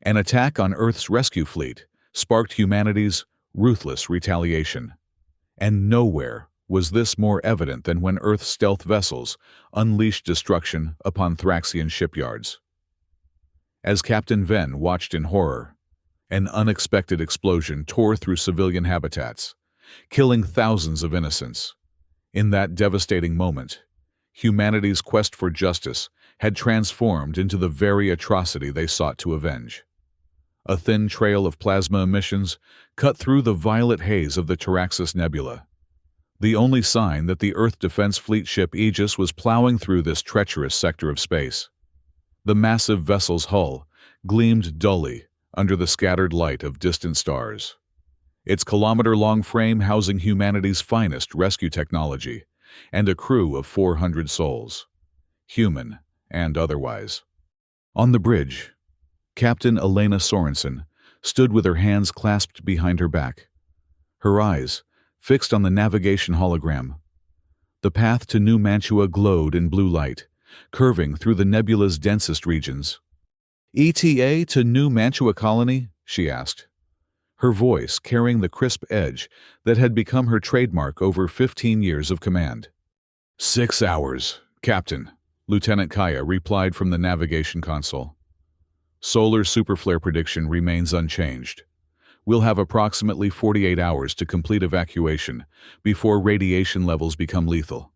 An attack on Earth's rescue fleet sparked humanity's ruthless retaliation. And nowhere was this more evident than when Earth's stealth vessels unleashed destruction upon Thraxian shipyards. As Captain Venn watched in horror, an unexpected explosion tore through civilian habitats, killing thousands of innocents. In that devastating moment, humanity's quest for justice had transformed into the very atrocity they sought to avenge. A thin trail of plasma emissions cut through the violet haze of the Taraxis Nebula, the only sign that the Earth Defense Fleet ship Aegis was plowing through this treacherous sector of space. The massive vessel's hull gleamed dully under the scattered light of distant stars, its kilometer-long frame housing humanity's finest rescue technology and a crew of 400 souls, human and otherwise. On the bridge, Captain Elena Sorensen stood with her hands clasped behind her back, her eyes fixed on the navigation hologram. The path to New Mantua glowed in blue light, curving through the nebula's densest regions. "ETA to New Mantua Colony?" she asked, her voice carrying the crisp edge that had become her trademark over 15 years of command. 6 hours, Captain, Lieutenant Kaya replied from the navigation console. Solar superflare prediction remains unchanged. We'll have approximately 48 hours to complete evacuation before radiation levels become lethal.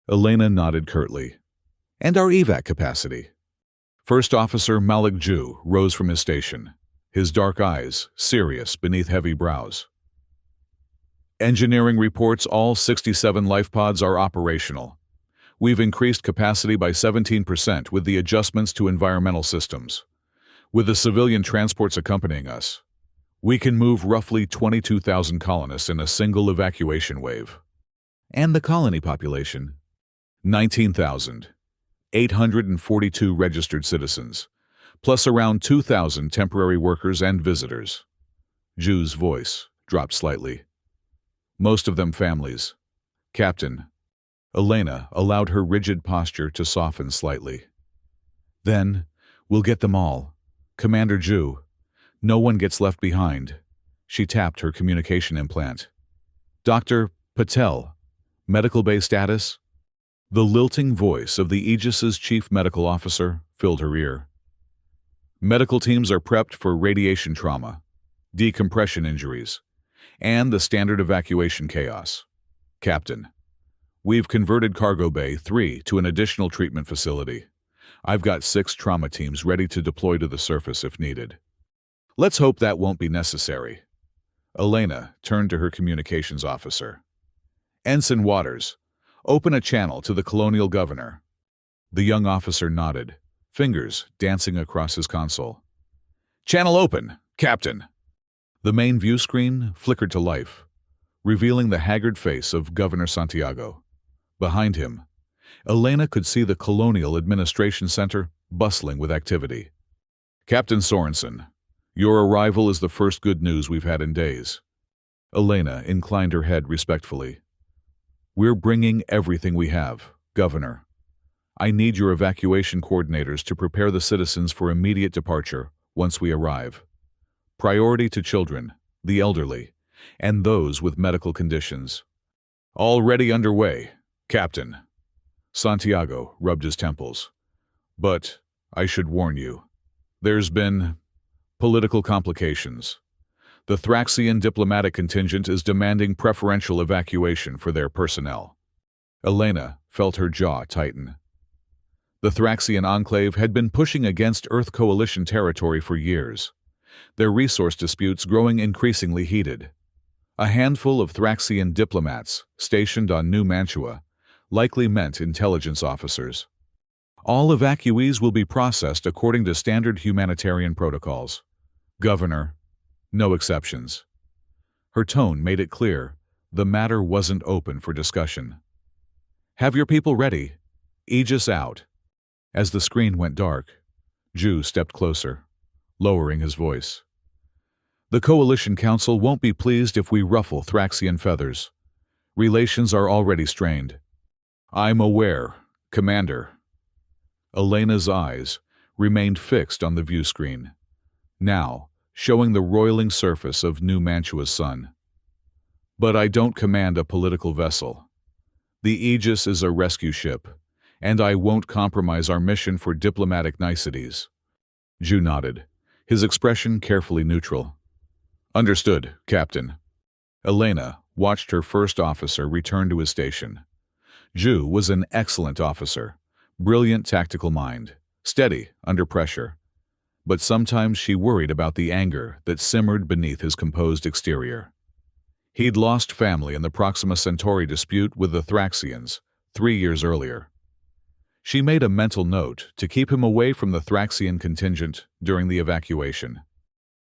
Elena nodded curtly. And our evac capacity? First Officer Malik Ju rose from his station, his dark eyes serious beneath heavy brows. Engineering reports all 67 life pods are operational. We've increased capacity by 17% with the adjustments to environmental systems. With the civilian transports accompanying us, we can move roughly 22,000 colonists in a single evacuation wave. And the colony population? 19,842 registered citizens, plus around 2,000 temporary workers and visitors. Ju's voice dropped slightly. Most of them families. Captain. Elena allowed her rigid posture to soften slightly. Then, we'll get them all. Commander Ju. No one gets left behind. She tapped her communication implant. Dr. Patel. Medical bay status? The lilting voice of the Aegis's chief medical officer filled her ear. Medical teams are prepped for radiation trauma, decompression injuries, and the standard evacuation chaos. Captain, we've converted Cargo Bay 3 to an additional treatment facility. I've got 6 trauma teams ready to deploy to the surface if needed. Let's hope that won't be necessary. Elena turned to her communications officer. Ensign Waters, open a channel to the Colonial Governor. The young officer nodded, fingers dancing across his console. Channel open, Captain. The main view screen flickered to life, revealing the haggard face of Governor Santiago. Behind him, Elena could see the Colonial Administration Center bustling with activity. Captain Sorensen, your arrival is the first good news we've had in days. Elena inclined her head respectfully. We're bringing everything we have, Governor. I need your evacuation coordinators to prepare the citizens for immediate departure once we arrive. Priority to children, the elderly, and those with medical conditions. Already underway, Captain. Santiago rubbed his temples. But I should warn you, there's been political complications. The Thraxian diplomatic contingent is demanding preferential evacuation for their personnel. Elena felt her jaw tighten. The Thraxian enclave had been pushing against Earth Coalition territory for years, their resource disputes growing increasingly heated. A handful of Thraxian diplomats stationed on New Mantua likely meant intelligence officers. All evacuees will be processed according to standard humanitarian protocols. Governor, no exceptions. Her tone made it clear the matter wasn't open for discussion. Have your people ready. Aegis out. As the screen went dark, Ju stepped closer, lowering his voice. The Coalition Council won't be pleased if we ruffle Thraxian feathers. Relations are already strained. I'm aware, Commander. Elena's eyes remained fixed on the view screen, now showing the roiling surface of New Mantua's sun. But I don't command a political vessel. The Aegis is a rescue ship, and I won't compromise our mission for diplomatic niceties. Zhu nodded, his expression carefully neutral. Understood, Captain. Elena watched her first officer return to his station. Zhu was an excellent officer, brilliant tactical mind, steady under pressure. But sometimes she worried about the anger that simmered beneath his composed exterior. He'd lost family in the Proxima Centauri dispute with the Thraxians 3 years earlier. She made a mental note to keep him away from the Thraxian contingent during the evacuation.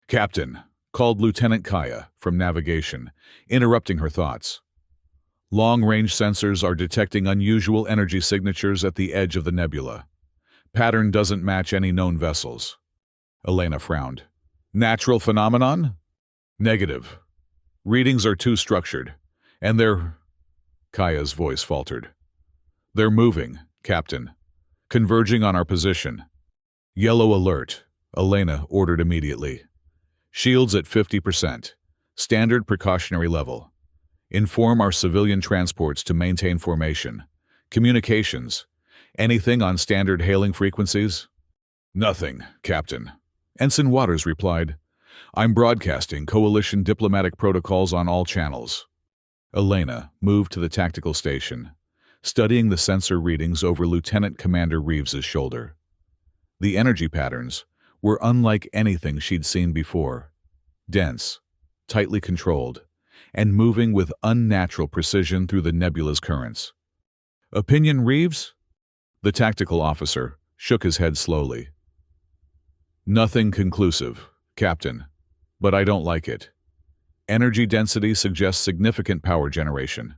Captain, called Lieutenant Kaya from navigation, interrupting her thoughts. Long-range sensors are detecting unusual energy signatures at the edge of the nebula. Pattern doesn't match any known vessels. Elena frowned. Natural phenomenon? Negative. Readings are too structured, and they're... Kaya's voice faltered. They're moving, Captain. Converging on our position. Yellow alert, Elena ordered immediately. Shields at 50%. Standard precautionary level. Inform our civilian transports to maintain formation. Communications. Anything on standard hailing frequencies? Nothing, Captain. Ensign Waters replied. I'm broadcasting coalition diplomatic protocols on all channels. Elena moved to the tactical station, studying the sensor readings over Lieutenant Commander Reeves's shoulder. The energy patterns were unlike anything she'd seen before. Dense, tightly controlled, and moving with unnatural precision through the nebula's currents. Opinion, Reeves? The tactical officer shook his head slowly. Nothing conclusive, Captain, but I don't like it. Energy density suggests significant power generation.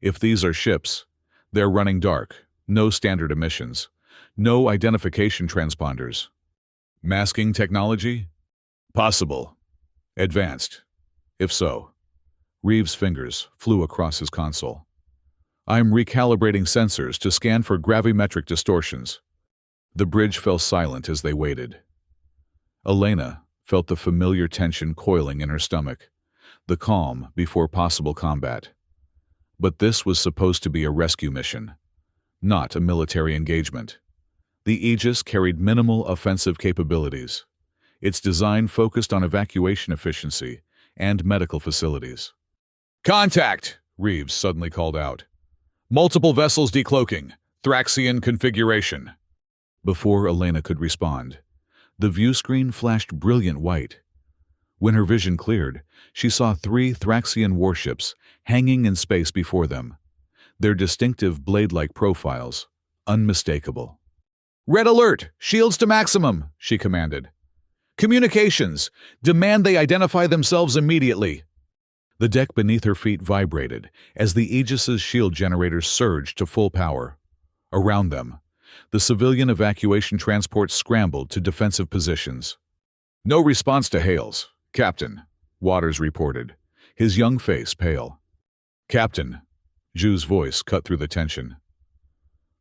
If these are ships, they're running dark, no standard emissions, no identification transponders. Masking technology? Possible. Advanced. If so. Reeves' fingers flew across his console. I'm recalibrating sensors to scan for gravimetric distortions. The bridge fell silent as they waited. Elena felt the familiar tension coiling in her stomach, the calm before possible combat. But this was supposed to be a rescue mission, not a military engagement. The Aegis carried minimal offensive capabilities. Its design focused on evacuation efficiency and medical facilities. Contact! Reeves suddenly called out. Multiple vessels decloaking. Thraxian configuration. Before Elena could respond, the view screen flashed brilliant white. When her vision cleared, she saw 3 Thraxian warships hanging in space before them, their distinctive blade-like profiles unmistakable. Red alert! Shields to maximum, she commanded. Communications! Demand they identify themselves immediately. The deck beneath her feet vibrated as the Aegis's shield generators surged to full power. Around them, the civilian evacuation transports scrambled to defensive positions. No response to hails, Captain, Waters reported, his young face pale. Captain, Zhu's voice cut through the tension.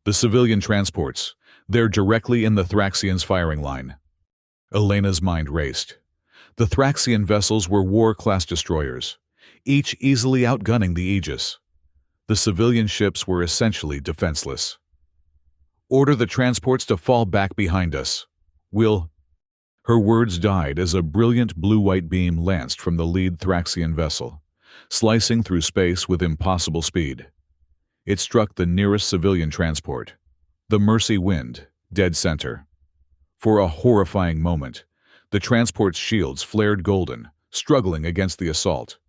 The civilian transports, they're directly in the Thraxians' firing line. Elena's mind raced. The Thraxian vessels were war-class destroyers, each easily outgunning the Aegis. The civilian ships were essentially defenseless. Order the transports to fall back behind us. We'll... Her words died as a brilliant blue-white beam lanced from the lead Thraxian vessel, slicing through space with impossible speed. It struck the nearest civilian transport, the Mercy Wind, dead center. For a horrifying moment, the transport's shields flared golden, struggling against the assault.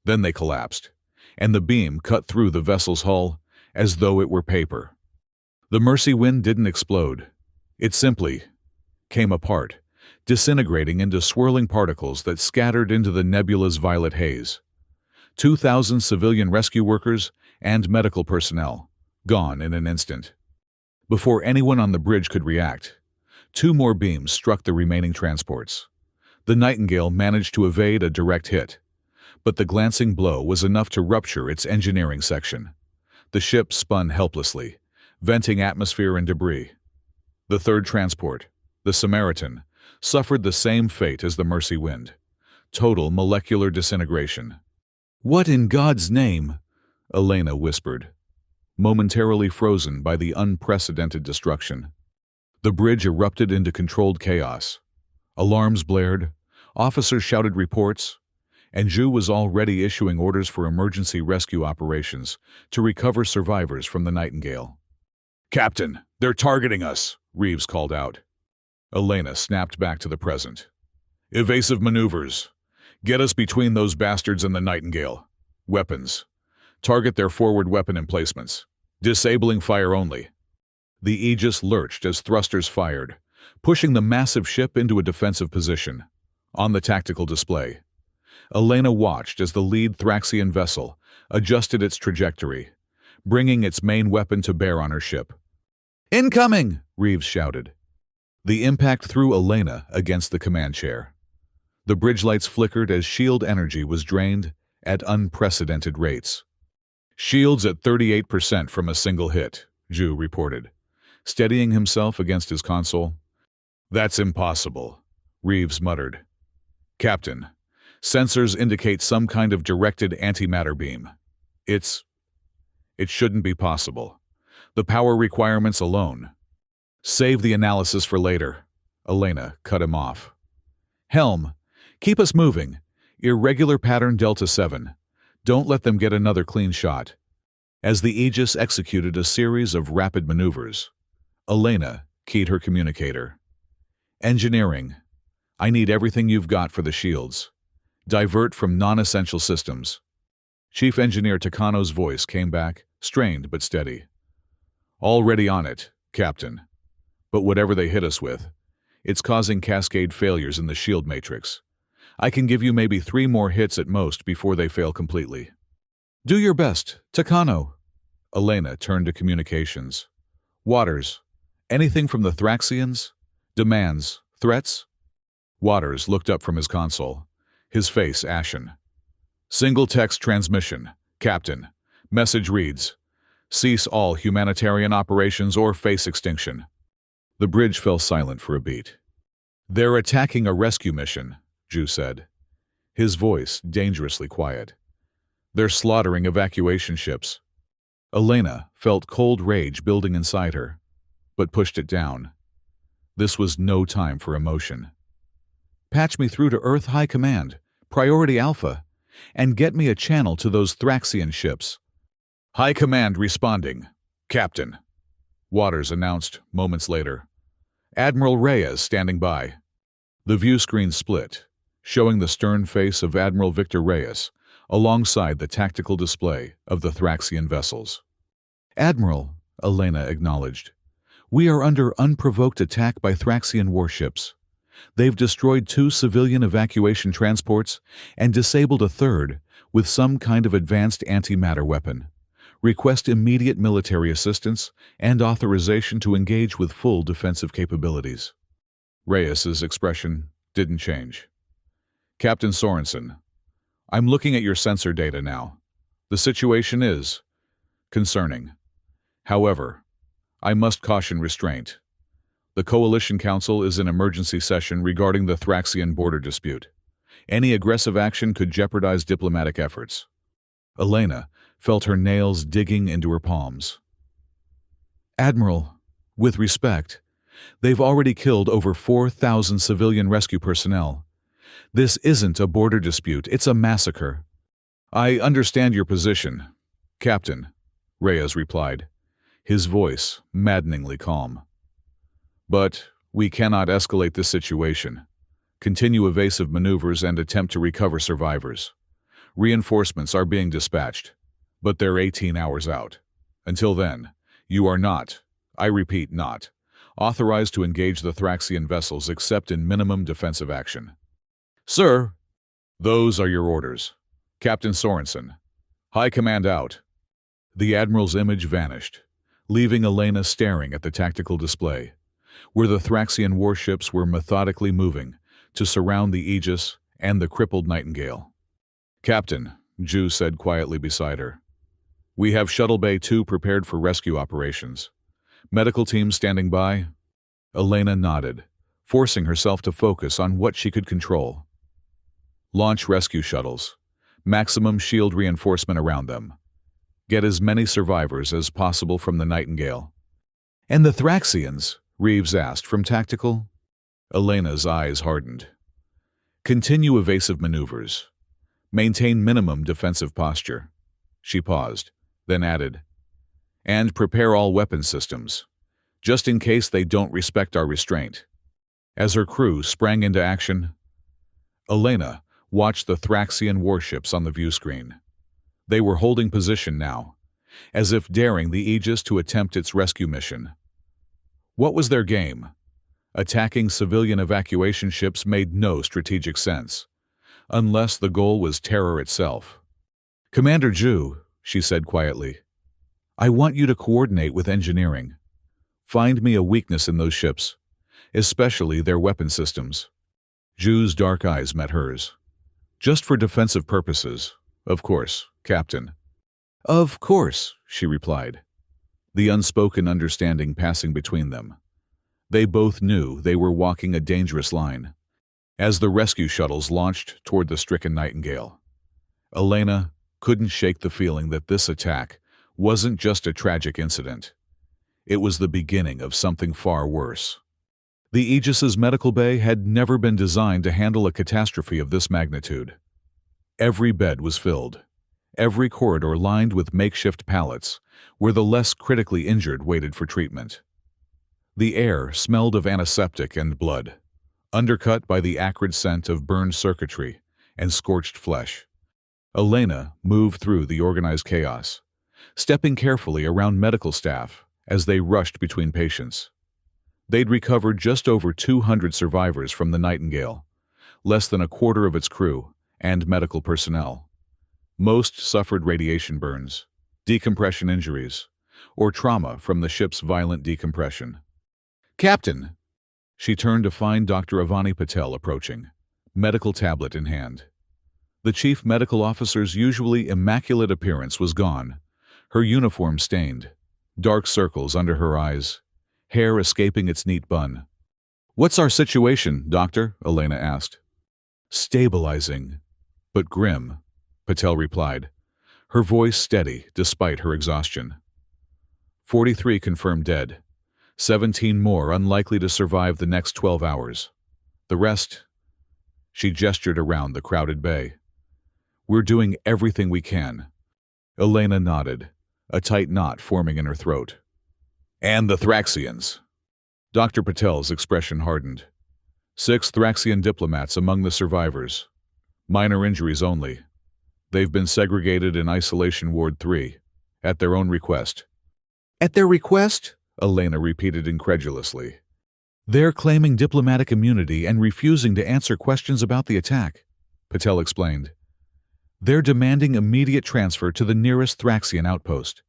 Then they collapsed, and the beam cut through the vessel's hull as though it were paper. The Mercy Wind didn't explode. It simply came apart, disintegrating into swirling particles that scattered into the nebula's violet haze. 2,000 civilian rescue workers and medical personnel, gone in an instant. Before anyone on the bridge could react, 2 more beams struck the remaining transports. The Nightingale managed to evade a direct hit, but the glancing blow was enough to rupture its engineering section. The ship spun helplessly, venting atmosphere and debris. The third transport, the Samaritan, suffered the same fate as the Mercy Wind. Total molecular disintegration. "What in God's name?" Elena whispered, momentarily frozen by the unprecedented destruction. The bridge erupted into controlled chaos. Alarms blared, officers shouted reports, and Zhu was already issuing orders for emergency rescue operations to recover survivors from the Nightingale. "Captain, they're targeting us," Reeves called out. Elena snapped back to the present. "Evasive maneuvers. Get us between those bastards and the Nightingale. Weapons. Target their forward weapon emplacements. Disabling fire only." The Aegis lurched as thrusters fired, pushing the massive ship into a defensive position. On the tactical display, Elena watched as the lead Thraxian vessel adjusted its trajectory, bringing its main weapon to bear on her ship. "Incoming!" Reeves shouted. The impact threw Elena against the command chair. The bridge lights flickered as shield energy was drained at unprecedented rates. "Shields at 38% from a single hit," Zhu reported, steadying himself against his console. "That's impossible," Reeves muttered. "Captain, sensors indicate some kind of directed antimatter beam. It shouldn't be possible. The power requirements alone." "Save the analysis for later," Elena cut him off. "Helm, keep us moving. Irregular pattern Delta 7. Don't let them get another clean shot." As the Aegis executed a series of rapid maneuvers, Elena keyed her communicator. "Engineering. I need everything you've got for the shields. Divert from non-essential systems." Chief Engineer Takano's voice came back, strained but steady. "Already on it, Captain. But whatever they hit us with, it's causing cascade failures in the shield matrix. I can give you maybe 3 more hits at most before they fail completely." "Do your best, Takano." Elena turned to communications. "Waters, anything from the Thraxians? Demands, threats?" Waters looked up from his console, his face ashen. "Single text transmission, Captain. Message reads, 'Cease all humanitarian operations or face extinction.'" The bridge fell silent for a beat. "They're attacking a rescue mission," Zhu said, his voice dangerously quiet. "They're slaughtering evacuation ships." Elena felt cold rage building inside her, but pushed it down. This was no time for emotion. "Patch me through to Earth High Command, Priority Alpha, and get me a channel to those Thraxian ships." "High Command responding, Captain," Waters announced moments later. "Admiral Reyes standing by." The view screen split, showing the stern face of Admiral Victor Reyes alongside the tactical display of the Thraxian vessels. "Admiral," Elena acknowledged, "we are under unprovoked attack by Thraxian warships. They've destroyed 2 civilian evacuation transports and disabled a third with some kind of advanced antimatter weapon. Request immediate military assistance and authorization to engage with full defensive capabilities." Reyes's expression didn't change. "Captain Sorensen, I'm looking at your sensor data now. The situation is concerning. However, I must caution restraint. The Coalition Council is in emergency session regarding the Thraxian border dispute. Any aggressive action could jeopardize diplomatic efforts." Elena felt her nails digging into her palms. "Admiral, with respect, they've already killed over 4,000 civilian rescue personnel. This isn't a border dispute, it's a massacre." "I understand your position, Captain," Reyes replied, his voice maddeningly calm. "But we cannot escalate this situation. Continue evasive maneuvers and attempt to recover survivors. Reinforcements are being dispatched, but they're 18 hours out. Until then, you are not, I repeat not, authorized to engage the Thraxian vessels except in minimum defensive action." "Sir!" "Those are your orders. Captain Sorensen. High Command out." The Admiral's image vanished, leaving Elena staring at the tactical display, where the Thraxian warships were methodically moving to surround the Aegis and the crippled Nightingale. "Captain," Zhu said quietly beside her, "we have Shuttle Bay 2 prepared for rescue operations. Medical team standing by?" Elena nodded, forcing herself to focus on what she could control. Launch rescue shuttles. Maximum shield reinforcement around them. Get as many survivors as possible from the Nightingale. And the Thraxians? Reeves asked from tactical. Elena's eyes hardened. Continue evasive maneuvers. Maintain minimum defensive posture. She paused, then added, and prepare all weapon systems, just in case they don't respect our restraint. As her crew sprang into action, Elena watched the Thraxian warships on the view screen. They were holding position now, as if daring the Aegis to attempt its rescue mission. What was their game? Attacking civilian evacuation ships made no strategic sense, unless the goal was terror itself. Commander Zhu, she said quietly, I want you to coordinate with engineering. Find me a weakness in those ships, especially their weapon systems. Zhu's dark eyes met hers. Just for defensive purposes, of course, Captain. Of course, she replied, the unspoken understanding passing between them. They both knew they were walking a dangerous line. As the rescue shuttles launched toward the stricken Nightingale, Elena couldn't shake the feeling that this attack wasn't just a tragic incident. It was the beginning of something far worse. The Aegis's medical bay had never been designed to handle a catastrophe of this magnitude. Every bed was filled, every corridor lined with makeshift pallets where the less critically injured waited for treatment. The air smelled of antiseptic and blood, undercut by the acrid scent of burned circuitry and scorched flesh. Elena moved through the organized chaos, stepping carefully around medical staff as they rushed between patients. They'd recovered just over 200 survivors from the Nightingale, less than a quarter of its crew and medical personnel. Most suffered radiation burns, decompression injuries, or trauma from the ship's violent decompression. Captain! She turned to find Dr. Avani Patel approaching, medical tablet in hand. The chief medical officer's usually immaculate appearance was gone, her uniform stained, dark circles under her eyes, hair escaping its neat bun. What's our situation, Doctor? Elena asked. Stabilizing, but grim, Patel replied, her voice steady despite her exhaustion. 43 confirmed dead, 17 more unlikely to survive the next 12 hours. The rest, she gestured around the crowded bay. We're doing everything we can. Elena nodded, a tight knot forming in her throat. And the Thraxians. Dr. Patel's expression hardened. 6 Thraxian diplomats among the survivors. Minor injuries only. They've been segregated in Isolation Ward 3, at their own request. At their request? Elena repeated incredulously. They're claiming diplomatic immunity and refusing to answer questions about the attack, Patel explained. They're demanding immediate transfer to the nearest Thraxian outpost.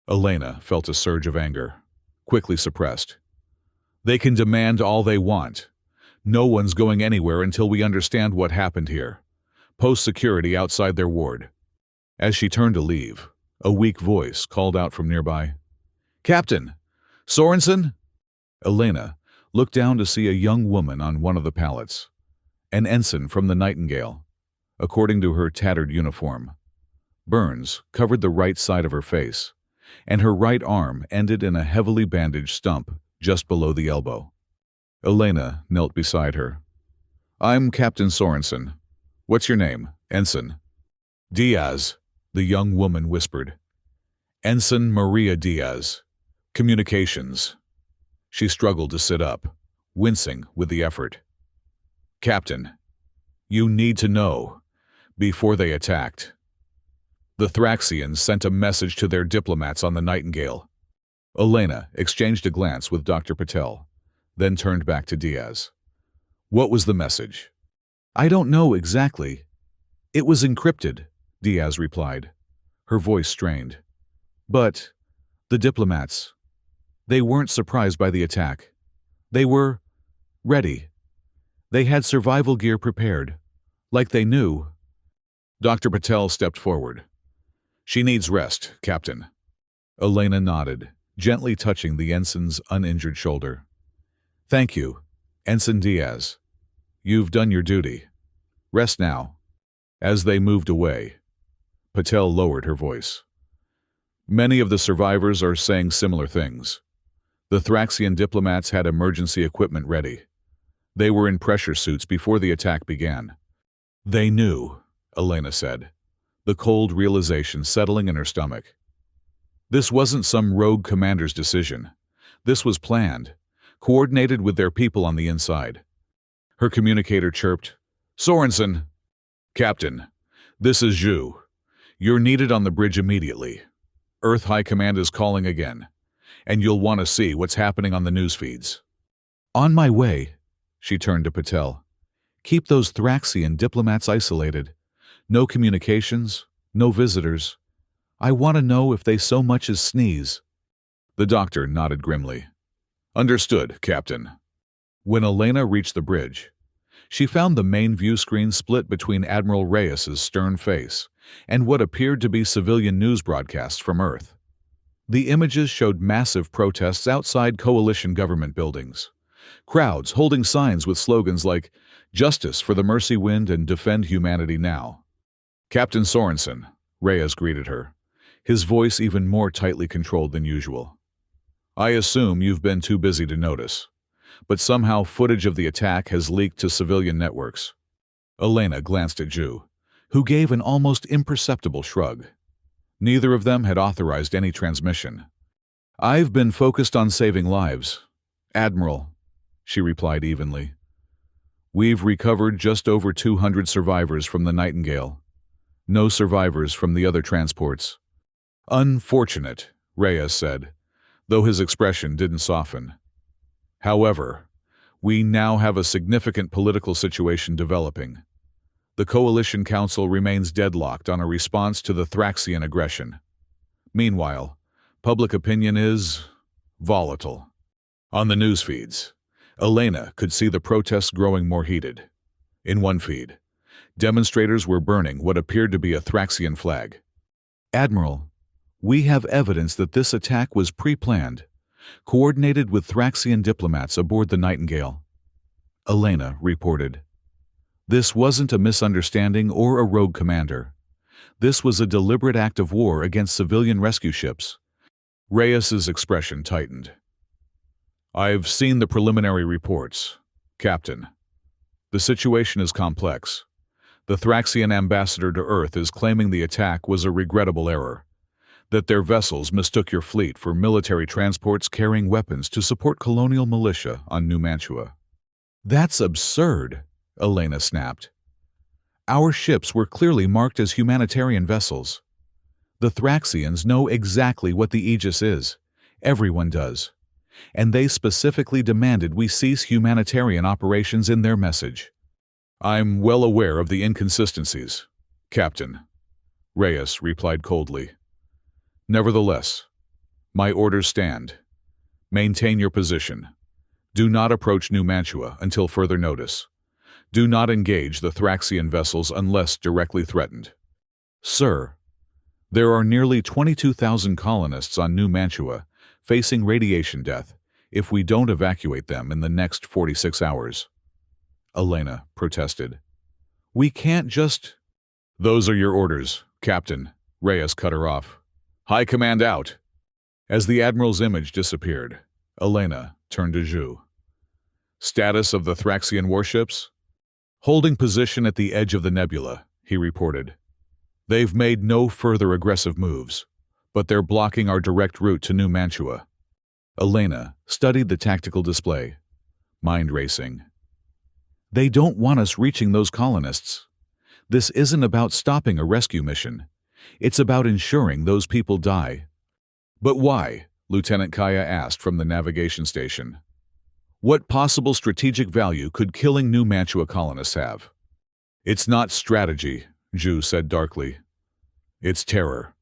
Elena felt a surge of anger, quickly suppressed. They can demand all they want. No one's going anywhere until we understand what happened here. Post security outside their ward. As she turned to leave, a weak voice called out from nearby. Captain! Sorensen? Elena looked down to see a young woman on one of the pallets. An ensign from the Nightingale, according to her tattered uniform. Burns covered the right side of her face, and her right arm ended in a heavily bandaged stump just below the elbow. Elena knelt beside her. I'm Captain Sorensen. What's your name, Ensign? Diaz, the young woman whispered. Ensign Maria Diaz. Communications. She struggled to sit up, wincing with the effort. Captain, you need to know, before they attacked. The Thraxians sent a message to their diplomats on the Nightingale. Elena exchanged a glance with Dr. Patel, then turned back to Diaz. What was the message? I don't know exactly. It was encrypted, Diaz replied, her voice strained. But the diplomats, they weren't surprised by the attack. They were ready. They had survival gear prepared, like they knew. Dr. Patel stepped forward. She needs rest, Captain. Elena nodded, gently touching the ensign's uninjured shoulder. Thank you, Ensign Diaz, you've done your duty. Rest now. As they moved away, Patel lowered her voice. Many of the survivors are saying similar things. The Thraxian diplomats had emergency equipment ready. They were in pressure suits before the attack began. They knew, Elena said, the cold realization settling in her stomach. This wasn't some rogue commander's decision. This was planned, coordinated with their people on the inside. Her communicator chirped, Sorensen! Captain, this is Zhu. You're needed on the bridge immediately. Earth High Command is calling again, and you'll want to see what's happening on the news feeds. On my way, she turned to Patel. Keep those Thraxian diplomats isolated. No communications, no visitors. I want to know if they so much as sneeze. The doctor nodded grimly. Understood, Captain. When Elena reached the bridge, she found the main view screen split between Admiral Reyes's stern face and what appeared to be civilian news broadcasts from Earth. The images showed massive protests outside coalition government buildings. Crowds holding signs with slogans like, Justice for the Mercy Wind and Defend Humanity Now. Captain Sorensen, Reyes greeted her, his voice even more tightly controlled than usual. I assume you've been too busy to notice, but somehow footage of the attack has leaked to civilian networks. Elena glanced at Zhu, who gave an almost imperceptible shrug. Neither of them had authorized any transmission. I've been focused on saving lives, Admiral, she replied evenly. We've recovered just over 200 survivors from the Nightingale. No survivors from the other transports. Unfortunate, Reyes said, though his expression didn't soften. However, we now have a significant political situation developing. The Coalition Council remains deadlocked on a response to the Thraxian aggression. Meanwhile, public opinion is volatile. On the news feeds, Elena could see the protests growing more heated. In one feed, demonstrators were burning what appeared to be a Thraxian flag. Admiral, we have evidence that this attack was pre-planned, coordinated with Thraxian diplomats aboard the Nightingale. Elena reported. This wasn't a misunderstanding or a rogue commander. This was a deliberate act of war against civilian rescue ships. Reyes's expression tightened. I've seen the preliminary reports, Captain. The situation is complex. The Thraxian ambassador to Earth is claiming the attack was a regrettable error, that their vessels mistook your fleet for military transports carrying weapons to support colonial militia on New Mantua. That's absurd, Elena snapped. Our ships were clearly marked as humanitarian vessels. The Thraxians know exactly what the Aegis is. Everyone does. And they specifically demanded we cease humanitarian operations in their message. I'm well aware of the inconsistencies, Captain, Reyes replied coldly. Nevertheless, my orders stand. Maintain your position. Do not approach New Mantua until further notice. Do not engage the Thraxian vessels unless directly threatened. Sir, there are nearly 22,000 colonists on New Mantua facing radiation death if we don't evacuate them in the next 46 hours. Elena protested. We can't just... Those are your orders, Captain, Reyes cut her off. High Command out. As the Admiral's image disappeared, Elena turned to Zhu. Status of the Thraxian warships? Holding position at the edge of the nebula, he reported. They've made no further aggressive moves, but they're blocking our direct route to New Mantua. Elena studied the tactical display, mind racing. They don't want us reaching those colonists. This isn't about stopping a rescue mission. It's about ensuring those people die. But why? Lieutenant Kaya asked from the navigation station. What possible strategic value could killing New Mantua colonists have? It's not strategy, Zhu said darkly. It's terror.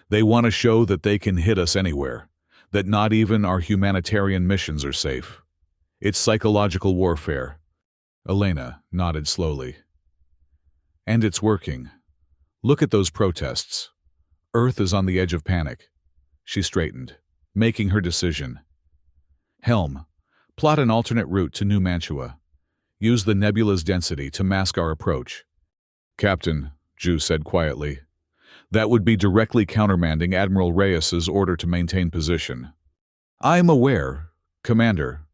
They want to show that they can hit us anywhere, that not even our humanitarian missions are safe. It's psychological warfare. Elena nodded slowly. And it's working. Look at those protests. Earth is on the edge of panic. She straightened, making her decision. Helm, Plot an alternate route to New Mantua. Use the nebula's density to mask our approach. Captain, Ju said quietly, that would be directly countermanding Admiral Reyes's order to maintain position. I'm aware, Commander.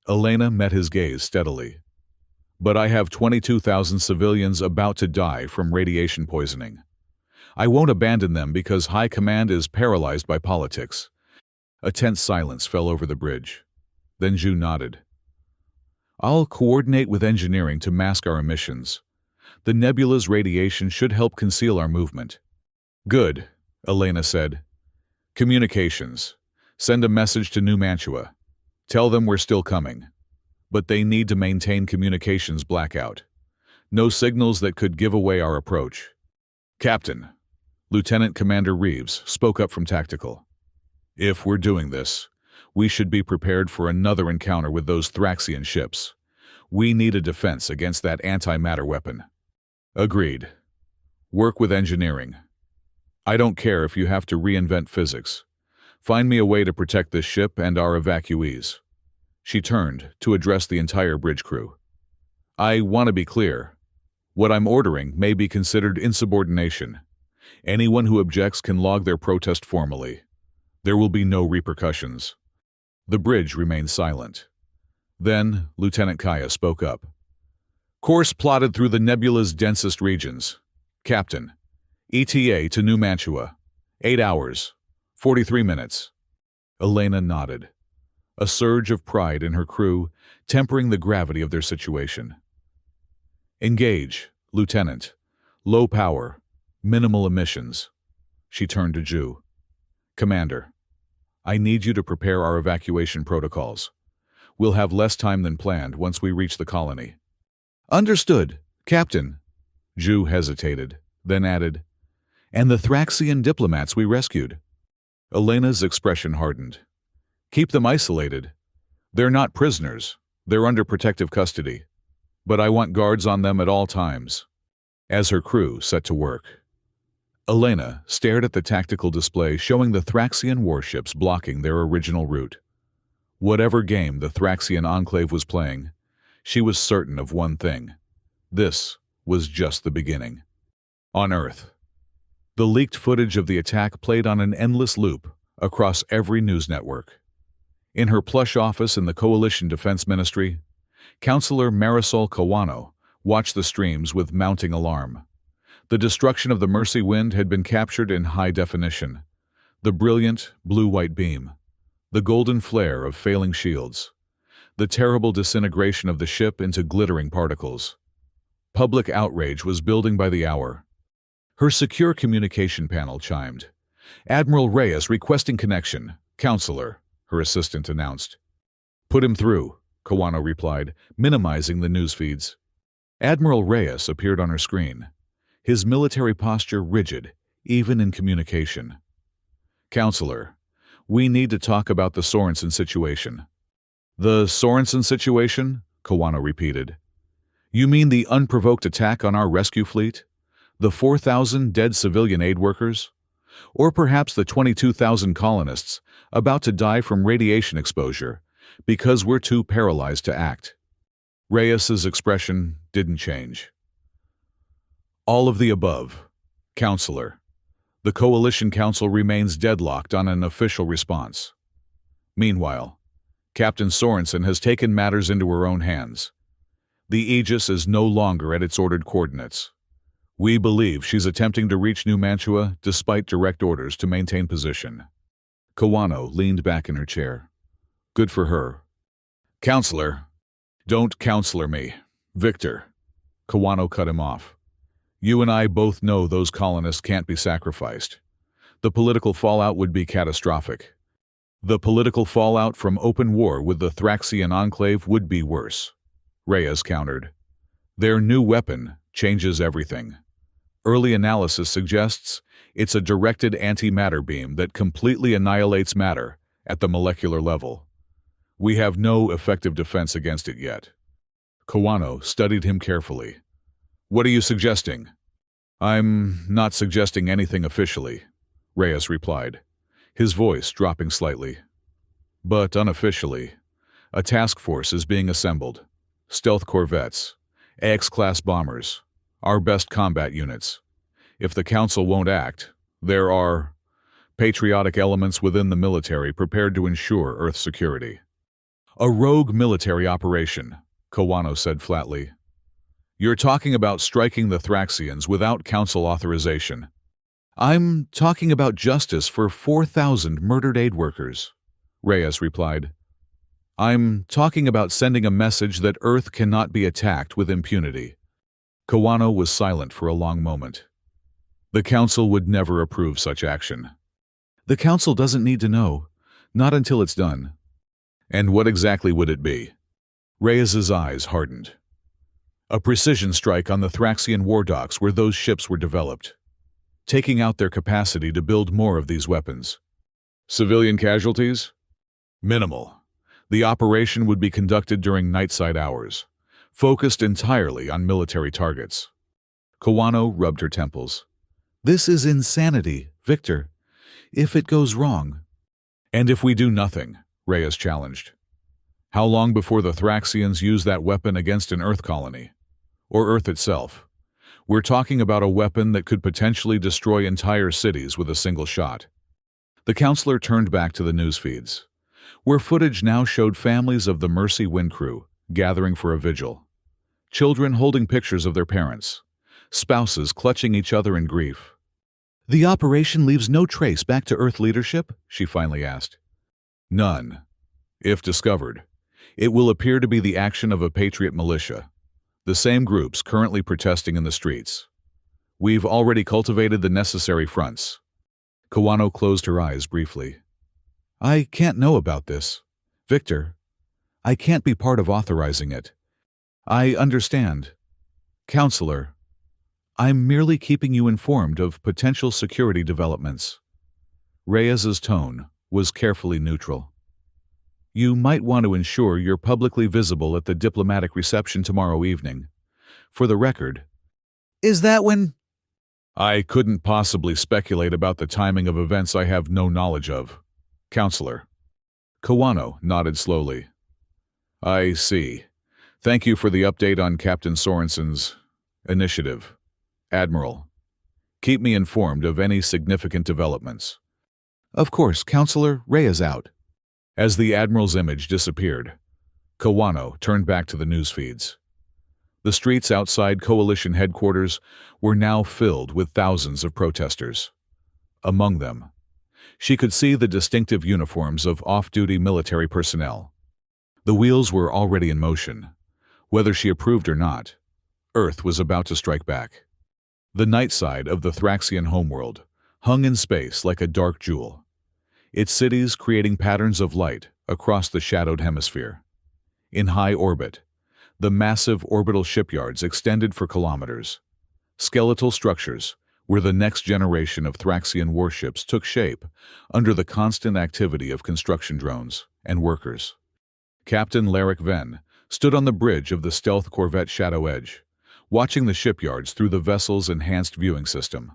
Elena met his gaze steadily. But I have 22,000 civilians about to die from radiation poisoning. I won't abandon them because High Command is paralyzed by politics. A tense silence fell over the bridge. Then Ju nodded. I'll coordinate with engineering to mask our emissions. The nebula's radiation should help conceal our movement. Good, Elena said. Communications. Send a message to New Mantua. Tell them we're still coming. But they need to maintain communications blackout. No signals that could give away our approach. Captain, Lieutenant Commander Reeves spoke up from Tactical. If we're doing this, we should be prepared for another encounter with those Thraxian ships. We need a defense against that antimatter weapon. Agreed. Work with engineering. I don't care if you have to reinvent physics. Find me a way to protect this ship and our evacuees. She turned to address the entire bridge crew. I want to be clear. What I'm ordering may be considered insubordination. Anyone who objects can log their protest formally. There will be no repercussions. The bridge remained silent. Then, Lieutenant Kaya spoke up. Course plotted through the nebula's densest regions. Captain, ETA to New Mantua. 8 hours, 43 minutes. Elena nodded. A surge of pride in her crew, tempering the gravity of their situation. Engage, Lieutenant. Low power, minimal emissions. She turned to Ju. Commander, I need you to prepare our evacuation protocols. We'll have less time than planned once we reach the colony. Understood, Captain. Ju hesitated, then added, and the Thraxian diplomats we rescued. Elena's expression hardened. Keep them isolated. They're not prisoners. They're under protective custody. But I want guards on them at all times. As her crew set to work. Elena stared at the tactical display showing the Thraxian warships blocking their original route. Whatever game the Thraxian Enclave was playing, she was certain of one thing. This was just the beginning. On Earth, the leaked footage of the attack played on an endless loop across every news network. In her plush office in the Coalition Defense Ministry, Counselor Marisol Kawano watched the streams with mounting alarm. The destruction of the Mercy Wind had been captured in high definition. The brilliant blue-white beam, the golden flare of failing shields, the terrible disintegration of the ship into glittering particles. Public outrage was building by the hour. Her secure communication panel chimed. Admiral Reyes requesting connection. Counselor, her assistant announced. Put him through, Kawano replied, minimizing the news feeds. Admiral Reyes appeared on her screen, his military posture rigid, even in communication. Counselor, we need to talk about the Sorensen situation. The Sorensen situation? Kawano repeated. You mean the unprovoked attack on our rescue fleet? The 4,000 dead civilian aid workers? Or perhaps the 22,000 colonists about to die from radiation exposure because we're too paralyzed to act? Reyes's expression didn't change. All of the above, Counselor. The Coalition Council remains deadlocked on an official response. Meanwhile, Captain Sorensen has taken matters into her own hands. The Aegis is no longer at its ordered coordinates. We believe she's attempting to reach New Mantua despite direct orders to maintain position. Kawano leaned back in her chair. Good for her. Counselor, don't counselor me. Victor. Kawano cut him off. You and I both know those colonists can't be sacrificed. The political fallout would be catastrophic. The political fallout from open war with the Thraxian Enclave would be worse. Reyes countered. Their new weapon changes everything. Early analysis suggests it's a directed antimatter beam that completely annihilates matter at the molecular level. We have no effective defense against it yet. Kawano studied him carefully. What are you suggesting? I'm not suggesting anything officially, Reyes replied, his voice dropping slightly. But unofficially, A task force is being assembled. Stealth corvettes, AX-class bombers, our best combat units. If the Council won't act, there are patriotic elements within the military prepared to ensure Earth security. A rogue military operation, Kawano said flatly. You're talking about striking the Thraxians without Council authorization. I'm talking about justice for 4,000 murdered aid workers, Reyes replied. I'm talking about sending a message that Earth cannot be attacked with impunity. Kawano was silent for a long moment. The Council would never approve such action. The Council doesn't need to know, not until it's done. And what exactly would it be? Reyes's eyes hardened. A precision strike on the Thraxian war docks where those ships were developed, taking out their capacity to build more of these weapons. Civilian casualties? Minimal. The operation would be conducted during night-side hours, focused entirely on military targets. Kawano rubbed her temples. This is insanity, Victor. If it goes wrong. And if we do nothing, Reyes challenged. How long before the Thraxians use that weapon against an Earth colony? Or Earth itself? We're talking about a weapon that could potentially destroy entire cities with a single shot. The counselor turned back to the news feeds, where footage now showed families of the Mercy Wind crew gathering for a vigil. Children holding pictures of their parents, spouses clutching each other in grief. The operation leaves no trace back to Earth leadership? She finally asked. None. If discovered, it will appear to be the action of a patriot militia, the same groups currently protesting in the streets. We've already cultivated the necessary fronts. Kawano closed her eyes briefly. I can't know about this. Victor, I can't be part of authorizing it. I understand. Counselor, I'm merely keeping you informed of potential security developments. Reyes's tone was carefully neutral. You might want to ensure you're publicly visible at the diplomatic reception tomorrow evening. For the record, is that when? I couldn't possibly speculate about the timing of events I have no knowledge of. Counselor. Kawano nodded slowly. I see. Thank you for the update on Captain Sorensen's initiative. Admiral, keep me informed of any significant developments. Of course, Counselor. Reyes out. As the Admiral's image disappeared, Kawano turned back to the news feeds. The streets outside Coalition headquarters were now filled with thousands of protesters. Among them, she could see the distinctive uniforms of off-duty military personnel. The wheels were already in motion. Whether she approved or not, Earth was about to strike back. The night side of the Thraxian homeworld hung in space like a dark jewel, its cities creating patterns of light across the shadowed hemisphere. In high orbit, the massive orbital shipyards extended for kilometers, skeletal structures where the next generation of Thraxian warships took shape under the constant activity of construction drones and workers. Captain Larrick Venn stood on the bridge of the stealth corvette Shadow Edge, watching the shipyards through the vessel's enhanced viewing system.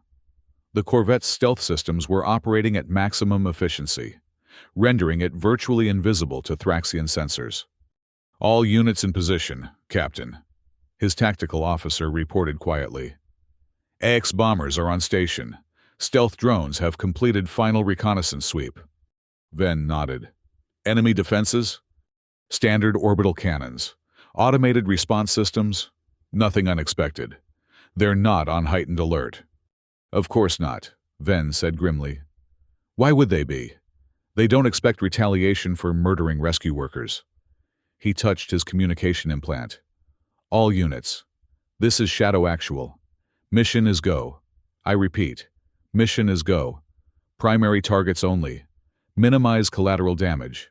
The corvette's stealth systems were operating at maximum efficiency, rendering it virtually invisible to Thraxian sensors. All units in position, Captain, his tactical officer reported quietly. AX bombers are on station. Stealth drones have completed final reconnaissance sweep. Venn nodded. Enemy defenses? Standard orbital cannons. Automated response systems? Nothing unexpected. They're not on heightened alert. Of course not, Venn said grimly. Why would they be? They don't expect retaliation for murdering rescue workers. He touched his communication implant. All units. This is Shadow Actual. Mission is go. I repeat, mission is go. Primary targets only. Minimize collateral damage.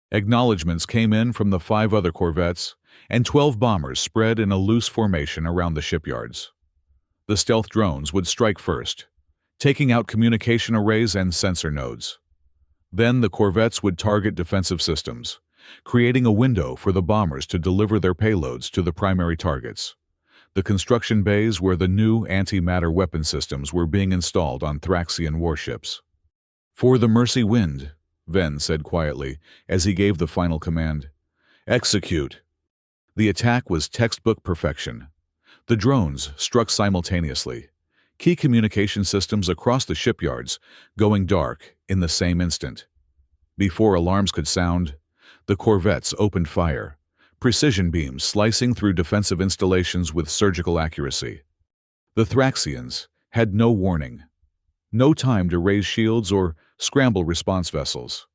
Acknowledgements came in from the 5 other corvettes, and 12 bombers spread in a loose formation around the shipyards. The stealth drones would strike first, taking out communication arrays and sensor nodes. Then the corvettes would target defensive systems, creating a window for the bombers to deliver their payloads to the primary targets, the construction bays where the new anti-matter weapon systems were being installed on Thraxian warships. For the Mercy Wind, Venn said quietly as he gave the final command, Execute. The attack was textbook perfection. The drones struck simultaneously, key communication systems across the shipyards going dark in the same instant. Before alarms could sound, the corvettes opened fire, precision beams slicing through defensive installations with surgical accuracy. The Thraxians had no warning, no time to raise shields or scramble response vessels.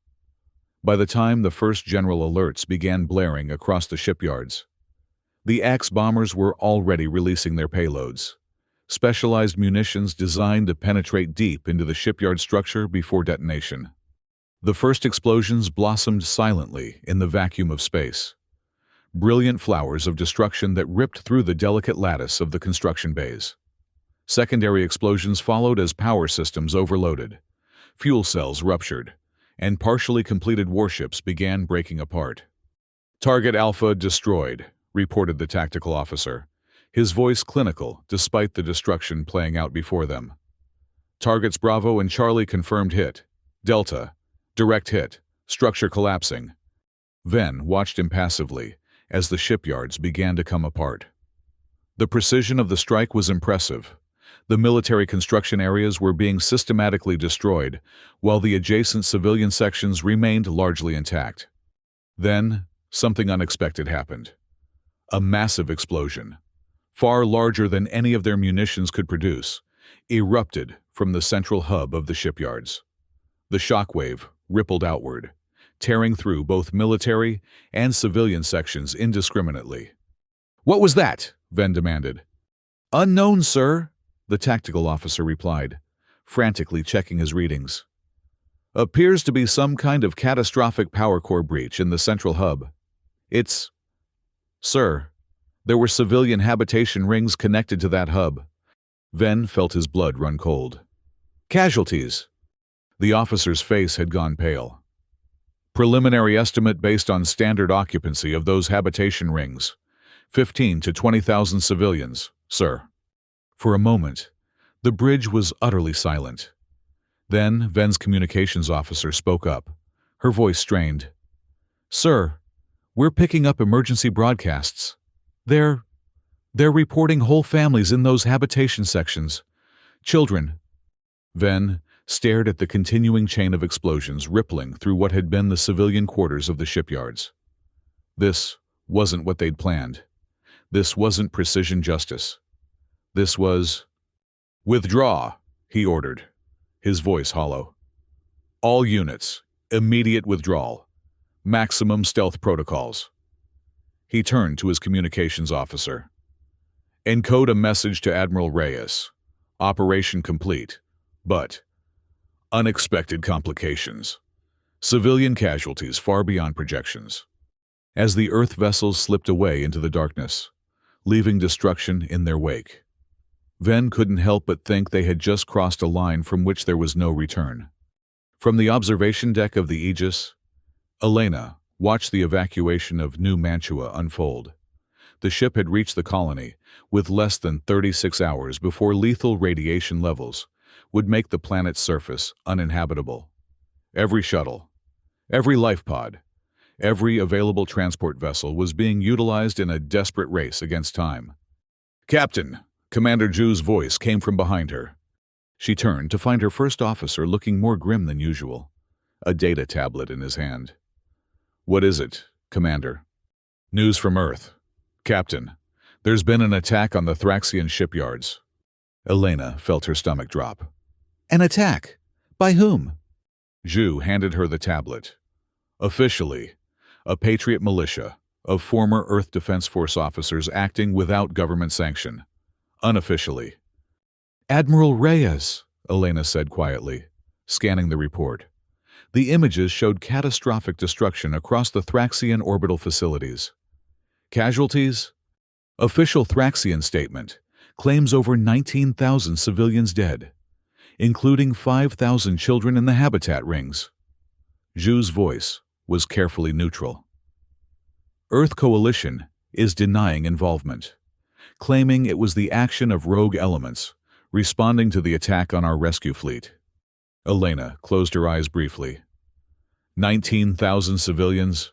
By the time the first general alerts began blaring across the shipyards, the Axe bombers were already releasing their payloads, specialized munitions designed to penetrate deep into the shipyard structure before detonation. The first explosions blossomed silently in the vacuum of space, brilliant flowers of destruction that ripped through the delicate lattice of the construction bays. Secondary explosions followed as power systems overloaded, fuel cells ruptured, and partially completed warships began breaking apart. "Target Alpha destroyed," reported the tactical officer, his voice clinical despite the destruction playing out before them. "Targets Bravo and Charlie confirmed hit. Delta, direct hit, structure collapsing." Ven watched impassively as the shipyards began to come apart. The precision of the strike was impressive. The military construction areas were being systematically destroyed, while the adjacent civilian sections remained largely intact. Then, something unexpected happened. A massive explosion, far larger than any of their munitions could produce, erupted from the central hub of the shipyards. The shockwave rippled outward, tearing through both military and civilian sections indiscriminately. "What was that?" Ven demanded. "Unknown, sir," the tactical officer replied, frantically checking his readings. "Appears to be some kind of catastrophic power core breach in the central hub. It's... Sir, there were civilian habitation rings connected to that hub." Ven felt his blood run cold. "Casualties." The officer's face had gone pale. "Preliminary estimate based on standard occupancy of those habitation rings. 15 to 20,000 civilians, sir." For a moment, the bridge was utterly silent. Then Ven's communications officer spoke up, her voice strained. "Sir, we're picking up emergency broadcasts. They're reporting whole families in those habitation sections. Children." Ven stared at the continuing chain of explosions rippling through what had been the civilian quarters of the shipyards. This wasn't what they'd planned. This wasn't precision justice. This was... "Withdraw," he ordered, his voice hollow. "All units, immediate withdrawal. Maximum stealth protocols." He turned to his communications officer. "Encode a message to Admiral Reyes. Operation complete, but unexpected complications. Civilian casualties far beyond projections." As the Earth vessels slipped away into the darkness, leaving destruction in their wake, Ven couldn't help but think they had just crossed a line from which there was no return. From the observation deck of the Aegis, Elena watched the evacuation of New Mantua unfold. The ship had reached the colony with less than 36 hours before lethal radiation levels would make the planet's surface uninhabitable. Every shuttle, every life pod, every available transport vessel was being utilized in a desperate race against time. "Captain," Commander Ju's voice came from behind her. She turned to find her first officer looking more grim than usual, a data tablet in his hand. "What is it, Commander?" "News from Earth. Captain, there's been an attack on the Thraxian shipyards." Elena felt her stomach drop. "An attack? By whom?" Ju handed her the tablet. "Officially, a Patriot militia of former Earth Defense Force officers acting without government sanction. Unofficially." "Admiral Reyes," Elena said quietly, scanning the report. The images showed catastrophic destruction across the Thraxian orbital facilities. "Casualties?" "Official Thraxian statement claims over 19,000 civilians dead, including 5,000 children in the habitat rings." Ju's voice was carefully neutral. "Earth Coalition is denying involvement, claiming it was the action of rogue elements responding to the attack on our rescue fleet." Elena closed her eyes briefly. 19,000 civilians?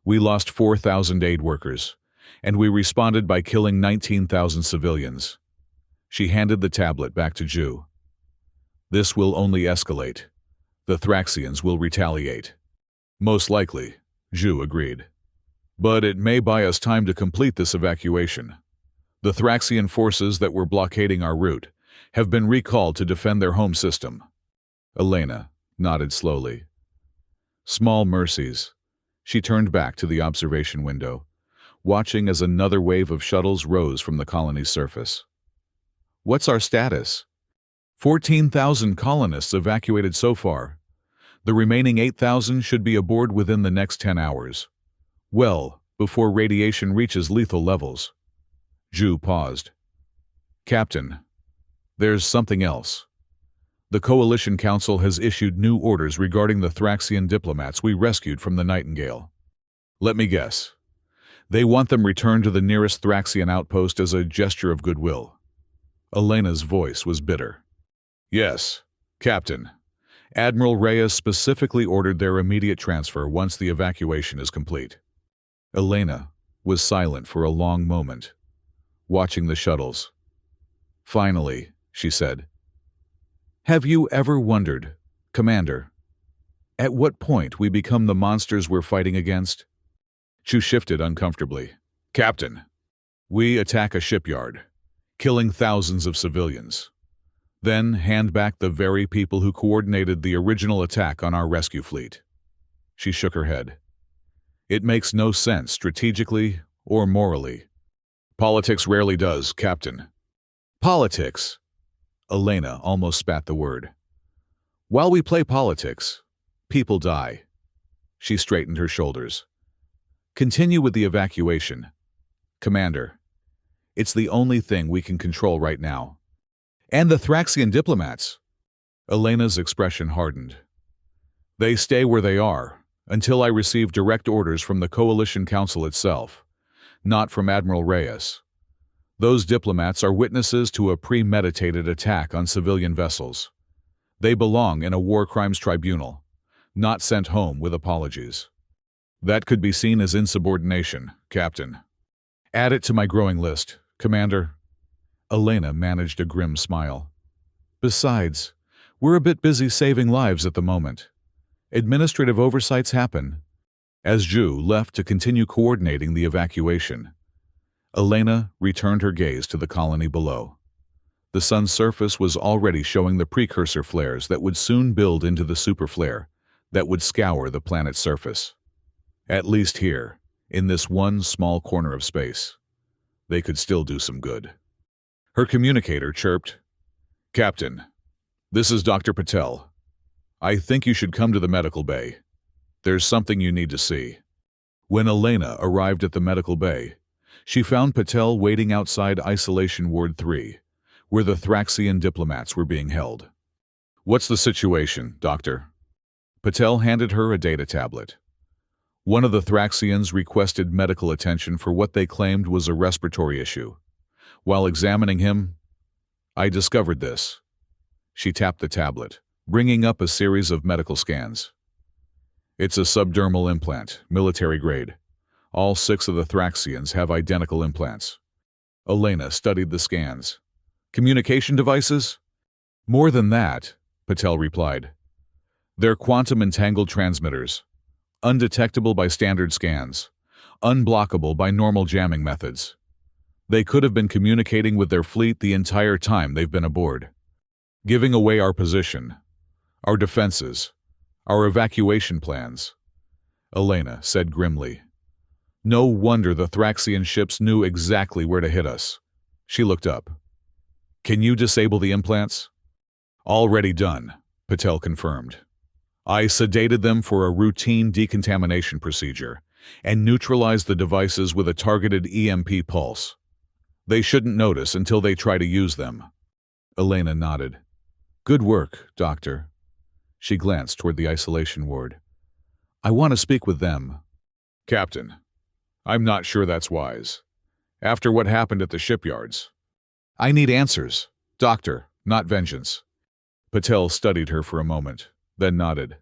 We lost 4,000 aid workers, and we responded by killing 19,000 civilians. She handed the tablet back to Ju. This will only escalate. The Thraxians will retaliate. Most likely, Ju agreed. But it may buy us time to complete this evacuation. The Thraxian forces that were blockading our route have been recalled to defend their home system. Elena nodded slowly. Small mercies. She turned back to the observation window, watching as another wave of shuttles rose from the colony's surface. What's our status? 14,000 colonists evacuated so far. The remaining 8,000 should be aboard within the next 10 hours. Well, before radiation reaches lethal levels. Ju paused. Captain, there's something else. The Coalition Council has issued new orders regarding the Thraxian diplomats we rescued from the Nightingale. Let me guess. They want them returned to the nearest Thraxian outpost as a gesture of goodwill. Elena's voice was bitter. Yes, Captain. Admiral Reyes specifically ordered their immediate transfer once the evacuation is complete. Elena was silent for a long moment, watching the shuttles. Finally, she said, Have you ever wondered, Commander, at what point we become the monsters we're fighting against? Chu shifted uncomfortably. Captain, we attack a shipyard, killing thousands of civilians. Then hand back the very people who coordinated the original attack on our rescue fleet. She shook her head. It makes no sense strategically or morally. Politics rarely does, Captain. Politics? Elena almost spat the word. While we play politics, people die. She straightened her shoulders. Continue with the evacuation. Commander, it's the only thing we can control right now. And the Thraxian diplomats. Elena's expression hardened. They stay where they are until I receive direct orders from the Coalition Council itself, not from Admiral Reyes. Those diplomats are witnesses to a premeditated attack on civilian vessels. They belong in a war crimes tribunal, not sent home with apologies. That could be seen as insubordination, Captain. Add it to my growing list, Commander. Elena managed a grim smile. Besides, we're a bit busy saving lives at the moment. Administrative oversights happen. As Ju left to continue coordinating the evacuation, Elena returned her gaze to the colony below. The sun's surface was already showing the precursor flares that would soon build into the superflare that would scour the planet's surface. At least here, in this one small corner of space, they could still do some good. Her communicator chirped, Captain, this is Dr. Patel. I think you should come to the medical bay. There's something you need to see. When Elena arrived at the medical bay, she found Patel waiting outside Isolation Ward 3, where the Thraxian diplomats were being held. What's the situation, Doctor? Patel handed her a data tablet. One of the Thraxians requested medical attention for what they claimed was a respiratory issue. While examining him, I discovered this. She tapped the tablet, bringing up a series of medical scans. It's a subdermal implant, military grade. All 6 of the Thraxians have identical implants. Elena studied the scans. Communication devices? More than that, Patel replied. They're quantum-entangled transmitters, undetectable by standard scans, unblockable by normal jamming methods. They could have been communicating with their fleet the entire time they've been aboard, giving away our position, our defenses, our evacuation plans, Elena said grimly. No wonder the Thraxian ships knew exactly where to hit us. She looked up. Can you disable the implants? Already done, Patel confirmed. I sedated them for a routine decontamination procedure and neutralized the devices with a targeted EMP pulse. They shouldn't notice until they try to use them. Elena nodded. Good work, Doctor. She glanced toward the isolation ward. I want to speak with them. Captain, I'm not sure that's wise. After what happened at the shipyards. I need answers, Doctor, not vengeance. Patel studied her for a moment, then nodded.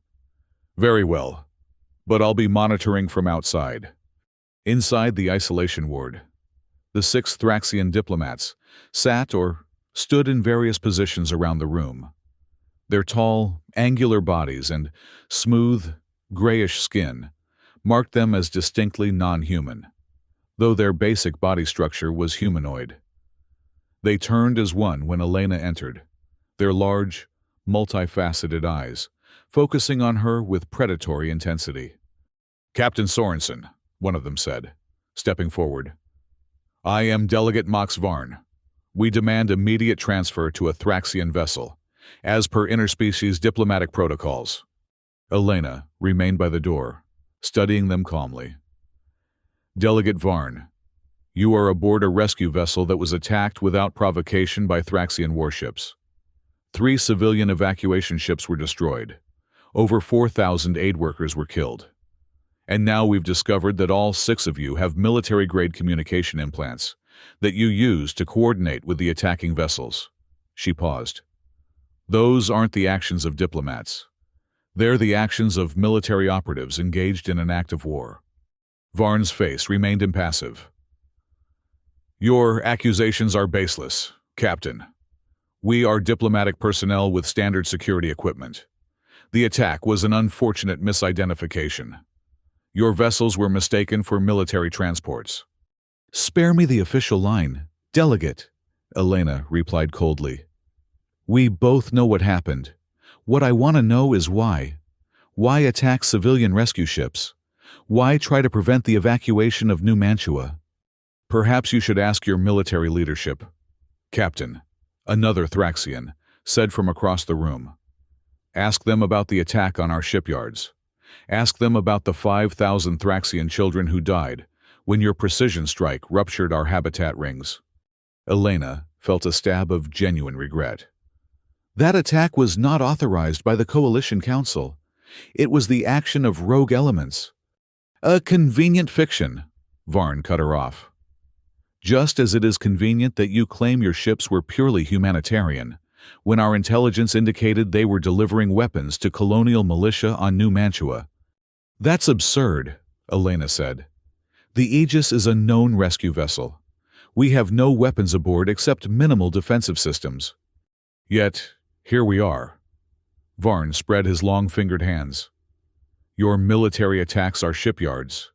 Very well, but I'll be monitoring from outside. Inside the isolation ward, the 6 Thraxian diplomats sat or stood in various positions around the room. Their tall, angular bodies and smooth, grayish skin marked them as distinctly non-human, though their basic body structure was humanoid. They turned as one when Elena entered, their large, multifaceted eyes focusing on her with predatory intensity. "Captain Sorensen," one of them said, stepping forward. "I am Delegate Max Varn. We demand immediate transfer to a Thraxian vessel, as per interspecies diplomatic protocols." Elena remained by the door, studying them calmly. "Delegate Varn, you are aboard a rescue vessel that was attacked without provocation by Thraxian warships. 3 civilian evacuation ships were destroyed. Over 4,000 aid workers were killed. And now we've discovered that all 6 of you have military-grade communication implants that you use to coordinate with the attacking vessels." She paused. "Those aren't the actions of diplomats. They're the actions of military operatives engaged in an act of war." Varn's face remained impassive. "Your accusations are baseless, Captain. We are diplomatic personnel with standard security equipment. The attack was an unfortunate misidentification. Your vessels were mistaken for military transports." "Spare me the official line, Delegate," Elena replied coldly. "We both know what happened. What I want to know is why. Why attack civilian rescue ships? Why try to prevent the evacuation of New Mantua?" "Perhaps you should ask your military leadership, Captain," another Thraxian said from across the room. "Ask them about the attack on our shipyards. Ask them about the 5,000 Thraxian children who died when your precision strike ruptured our habitat rings." Elena felt a stab of genuine regret. "That attack was not authorized by the Coalition Council. It was the action of rogue elements." "A convenient fiction," Varn cut her off. "Just as it is convenient that you claim your ships were purely humanitarian, when our intelligence indicated they were delivering weapons to colonial militia on New Mantua." "That's absurd," Elena said. "The Aegis is a known rescue vessel. We have no weapons aboard except minimal defensive systems. Yet, here we are." Varn spread his long-fingered hands. "Your military attacks our shipyards.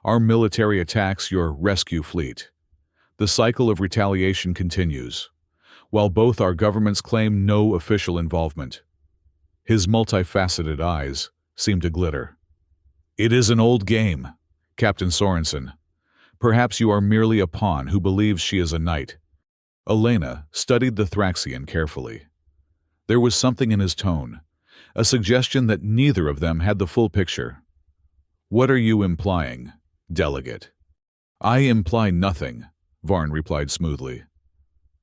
Our military attacks your rescue fleet. The cycle of retaliation continues, while both our governments claim no official involvement." His multifaceted eyes seemed to glitter. "It is an old game, Captain Sorensen. Perhaps you are merely a pawn who believes she is a knight." Elena studied the Thraxian carefully. There was something in his tone, a suggestion that neither of them had the full picture. "What are you implying, Delegate?" "I imply nothing," Varn replied smoothly.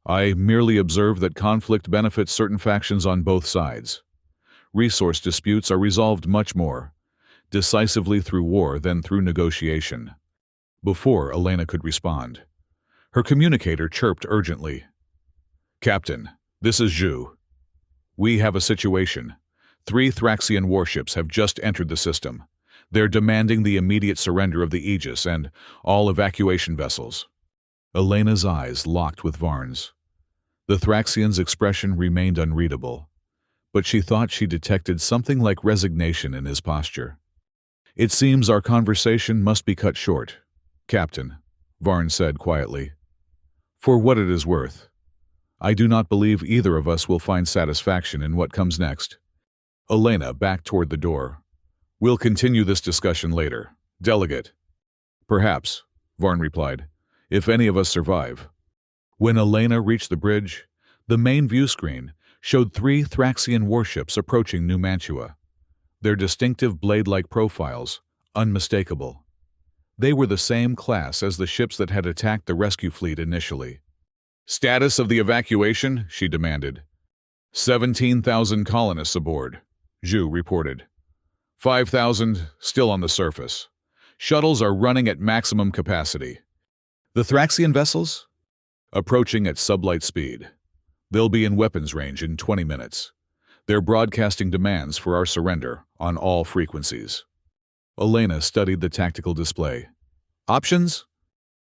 "I merely observe that conflict benefits certain factions on both sides. Resource disputes are resolved much more decisively through war than through negotiation." Before Elena could respond, her communicator chirped urgently. "Captain, this is Zhu. We have a situation. 3 Thraxian warships have just entered the system. They're demanding the immediate surrender of the Aegis and all evacuation vessels." Elena's eyes locked with Varn's. The Thraxian's expression remained unreadable, but she thought she detected something like resignation in his posture. "It seems our conversation must be cut short, Captain," Varn said quietly. "For what it is worth, I do not believe either of us will find satisfaction in what comes next." Elena backed toward the door. "We'll continue this discussion later, Delegate." "Perhaps," Varn replied, "if any of us survive." When Elena reached the bridge, the main view screen showed 3 Thraxian warships approaching New Mantua. Their distinctive blade-like profiles, unmistakable. They were the same class as the ships that had attacked the rescue fleet initially. "Status of the evacuation?" she demanded. 17,000 colonists aboard, Zhu reported. 5,000 still on the surface. Shuttles are running at maximum capacity. "The Thraxian vessels?" "Approaching at sublight speed. They'll be in weapons range in 20 minutes. They're broadcasting demands for our surrender on all frequencies." Elena studied the tactical display. Options?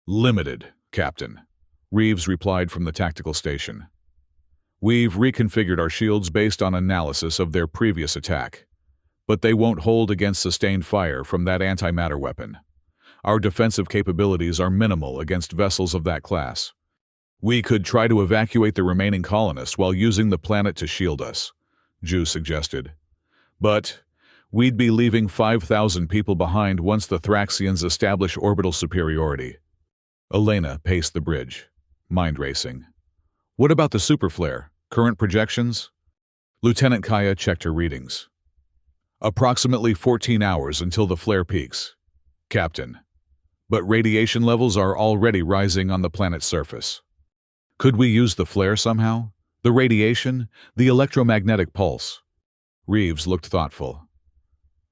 Limited, Captain. Reeves replied from the tactical station. We've reconfigured our shields based on analysis of their previous attack, but they won't hold against sustained fire from that antimatter weapon. Our defensive capabilities are minimal against vessels of that class. We could try to evacuate the remaining colonists while using the planet to shield us, Ju suggested. But we'd be leaving 5,000 people behind once the Thraxians establish orbital superiority. Elena paced the bridge, mind racing. What about the superflare? Current projections? Lieutenant Kaya checked her readings. Approximately 14 hours until the flare peaks, Captain. But radiation levels are already rising on the planet's surface. Could we use the flare somehow? The radiation? The electromagnetic pulse? Reeves looked thoughtful.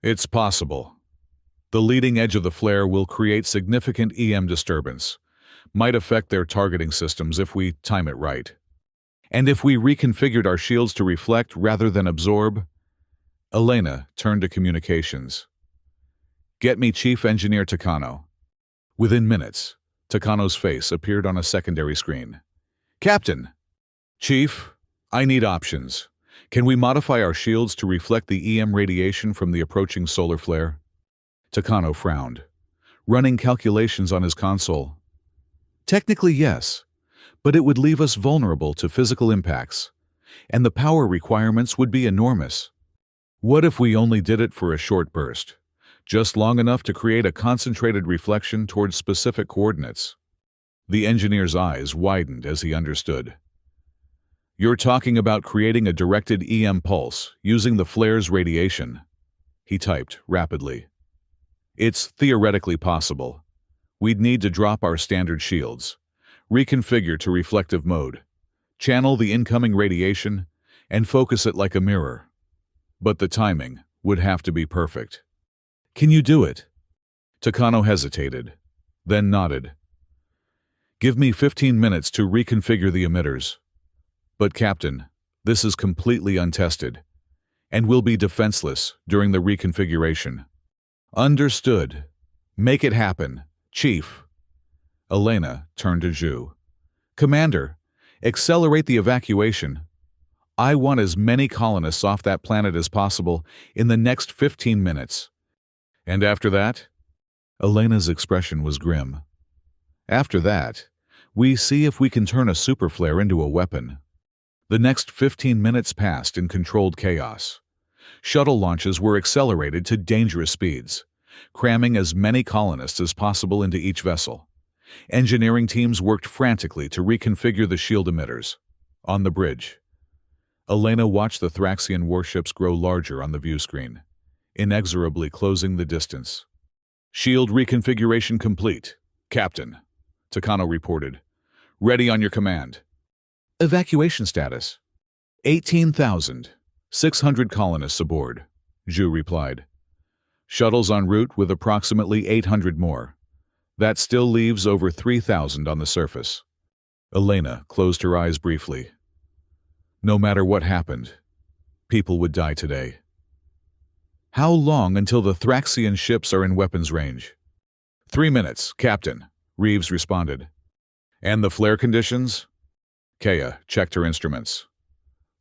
It's possible. The leading edge of the flare will create significant EM disturbance. Might affect their targeting systems if we time it right. And if we reconfigured our shields to reflect rather than absorb? Elena turned to communications. Get me Chief Engineer Takano. Within minutes, Takano's face appeared on a secondary screen. Captain! Chief, I need options. Can we modify our shields to reflect the EM radiation from the approaching solar flare? Takano frowned, running calculations on his console. Technically, yes, but it would leave us vulnerable to physical impacts, and the power requirements would be enormous. What if we only did it for a short burst, just long enough to create a concentrated reflection towards specific coordinates? The engineer's eyes widened as he understood. You're talking about creating a directed EM pulse using the flare's radiation, he typed rapidly. It's theoretically possible. We'd need to drop our standard shields, reconfigure to reflective mode, channel the incoming radiation, and focus it like a mirror. But the timing would have to be perfect. Can you do it? Takano hesitated, then nodded. Give me 15 minutes to reconfigure the emitters. But Captain, this is completely untested, and will be defenseless during the reconfiguration. Understood. Make it happen, Chief. Elena turned to Ju. Commander, accelerate the evacuation. I want as many colonists off that planet as possible in the next 15 minutes. And after that? Elena's expression was grim. After that, we see if we can turn a superflare into a weapon. The next 15 minutes passed in controlled chaos. Shuttle launches were accelerated to dangerous speeds, cramming as many colonists as possible into each vessel. Engineering teams worked frantically to reconfigure the shield emitters. On the bridge, Elena watched the Thraxian warships grow larger on the view screen, inexorably closing the distance. Shield reconfiguration complete, Captain, Takano reported. Ready on your command. Evacuation status. 18,600 colonists aboard, Ju replied. Shuttles en route with approximately 800 more. That still leaves over 3,000 on the surface. Elena closed her eyes briefly. No matter what happened, people would die today. How long until the Thraxian ships are in weapons range? 3 minutes, Captain, Reeves responded. And the flare conditions? Kaya checked her instruments.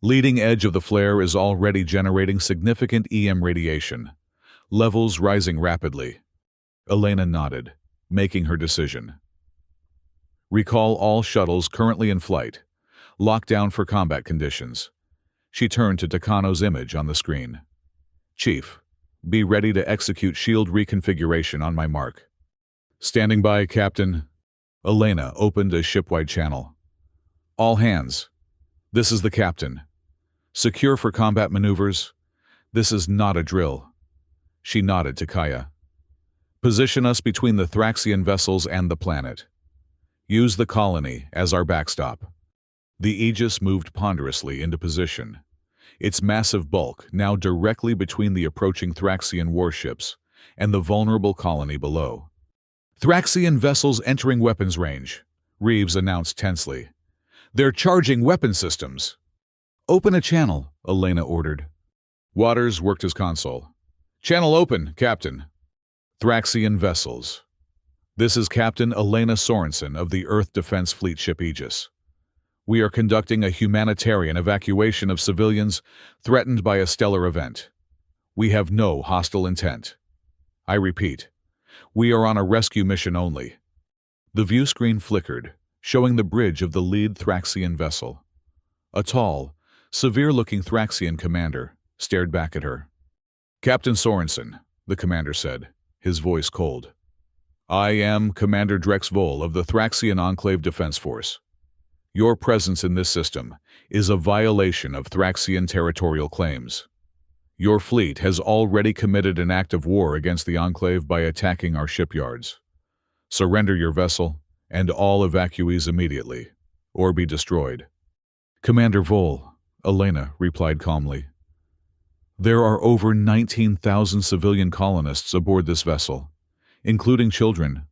Leading edge of the flare is already generating significant EM radiation, levels rising rapidly. Elena nodded, making her decision. Recall all shuttles currently in flight. Lock down for combat conditions. She turned to Takano's image on the screen. Chief, be ready to execute shield reconfiguration on my mark. Standing by, Captain. Elena opened a shipwide channel. All hands. This is the captain. Secure for combat maneuvers. This is not a drill. She nodded to Kaya. Position us between the Thraxian vessels and the planet. Use the colony as our backstop. The Aegis moved ponderously into position, its massive bulk now directly between the approaching Thraxian warships and the vulnerable colony below. Thraxian vessels entering weapons range, Reeves announced tensely. They're charging weapon systems. Open a channel, Elena ordered. Waters worked his console. Channel open, Captain. Thraxian vessels. This is Captain Elena Sorensen of the Earth Defense Fleet ship Aegis. We are conducting a humanitarian evacuation of civilians threatened by a stellar event. We have no hostile intent. I repeat, we are on a rescue mission only. The view screen flickered, showing the bridge of the lead Thraxian vessel. A tall, severe-looking Thraxian commander stared back at her. "Captain Sorensen," the commander said, his voice cold. "I am Commander Drex Vol of the Thraxian Enclave Defense Force. Your presence in this system is a violation of Thraxian territorial claims. Your fleet has already committed an act of war against the Enclave by attacking our shipyards. Surrender your vessel and all evacuees immediately, or be destroyed." "Commander Vol," Elena replied calmly. "There are over 19,000 civilian colonists aboard this vessel, including children.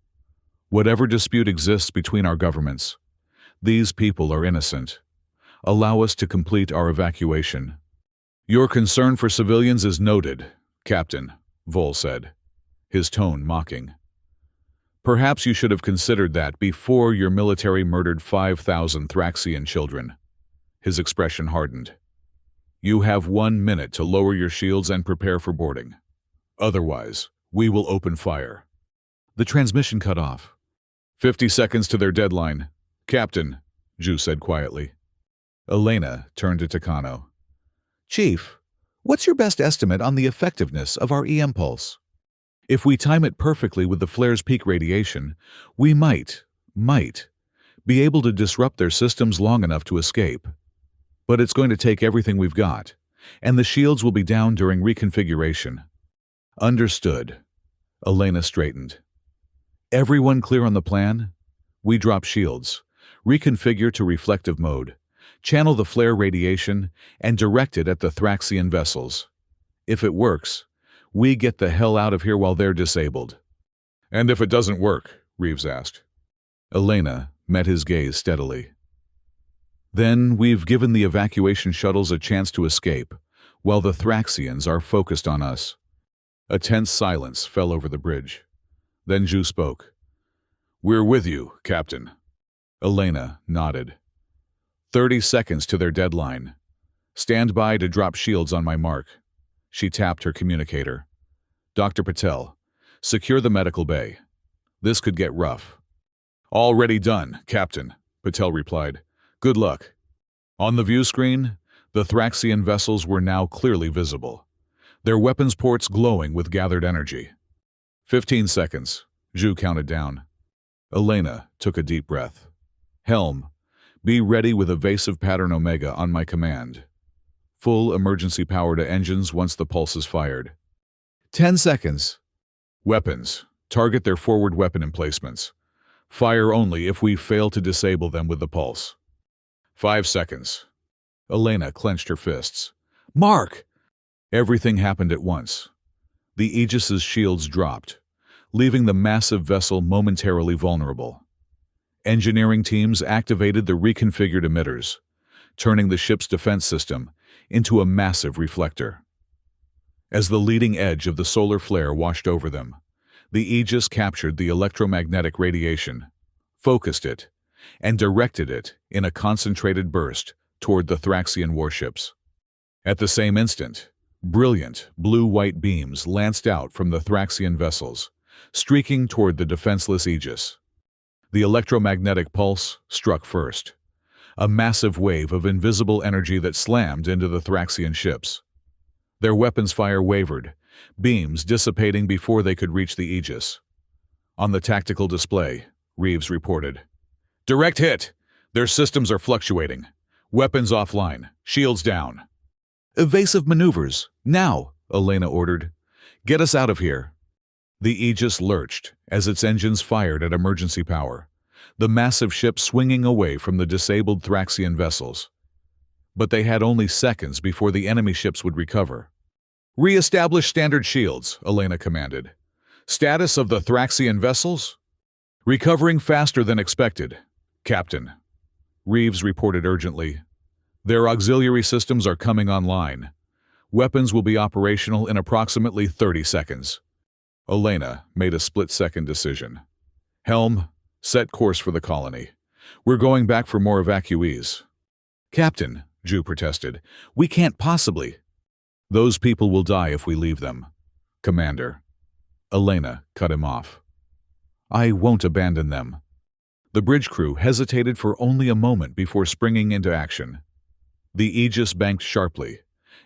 Whatever dispute exists between our governments, these people are innocent. Allow us to complete our evacuation." "Your concern for civilians is noted, Captain," Vol said, his tone mocking. "Perhaps you should have considered that before your military murdered 5,000 Thraxian children." His expression hardened. "You have 1 minute to lower your shields and prepare for boarding. Otherwise, we will open fire." The transmission cut off. 50 seconds to their deadline, Captain," Ju said quietly. Elena turned to Takano. "Chief, what's your best estimate on the effectiveness of our EM pulse? If we time it perfectly with the flare's peak radiation, we might be able to disrupt their systems long enough to escape. But it's going to take everything we've got, and the shields will be down during reconfiguration." "Understood." Elena straightened. "Everyone clear on the plan? We drop shields, reconfigure to reflective mode, channel the flare radiation, and direct it at the Thraxian vessels. If it works, we get the hell out of here while they're disabled." "And if it doesn't work?" Reeves asked. Elena met his gaze steadily. "Then we've given the evacuation shuttles a chance to escape, while the Thraxians are focused on us." A tense silence fell over the bridge. Then Ju spoke. "We're with you, Captain." Elena nodded. 30 seconds to their deadline. Stand by to drop shields on my mark." She tapped her communicator. "Dr. Patel, secure the medical bay. This could get rough." "Already done, Captain," Patel replied. "Good luck." On the view screen, the Thraxian vessels were now clearly visible, their weapons ports glowing with gathered energy. 15 seconds, Ju counted down. Elena took a deep breath. "Helm, be ready with evasive pattern Omega on my command. Full emergency power to engines once the pulse is fired." 10 seconds. "Weapons, target their forward weapon emplacements. Fire only if we fail to disable them with the pulse." 5 seconds. Elena clenched her fists. "Mark!" Everything happened at once. The Aegis's shields dropped, leaving the massive vessel momentarily vulnerable. Engineering teams activated the reconfigured emitters, turning the ship's defense system into a massive reflector. As the leading edge of the solar flare washed over them, the Aegis captured the electromagnetic radiation, focused it, and directed it in a concentrated burst toward the Thraxian warships. At the same instant, brilliant blue-white beams lanced out from the Thraxian vessels, streaking toward the defenseless Aegis. The electromagnetic pulse struck first, a massive wave of invisible energy that slammed into the Thraxian ships. Their weapons fire wavered, beams dissipating before they could reach the Aegis. On the tactical display, Reeves reported, "Direct hit! Their systems are fluctuating. Weapons offline. Shields down." "Evasive maneuvers, now," Elena ordered. "Get us out of here." The Aegis lurched as its engines fired at emergency power, the massive ship swinging away from the disabled Thraxian vessels. But they had only seconds before the enemy ships would recover. "Re-establish standard shields," Elena commanded. "Status of the Thraxian vessels?" "Recovering faster than expected, Captain," Reeves reported urgently. "Their auxiliary systems are coming online. Weapons will be operational in approximately 30 seconds. Elena made a split-second decision. Helm, set course for the colony. We're going back for more evacuees. Captain, Ju protested, we can't possibly. Those people will die if we leave them. Commander. Elena cut him off. I won't abandon them. The bridge crew hesitated for only a moment before springing into action. The Aegis banked sharply,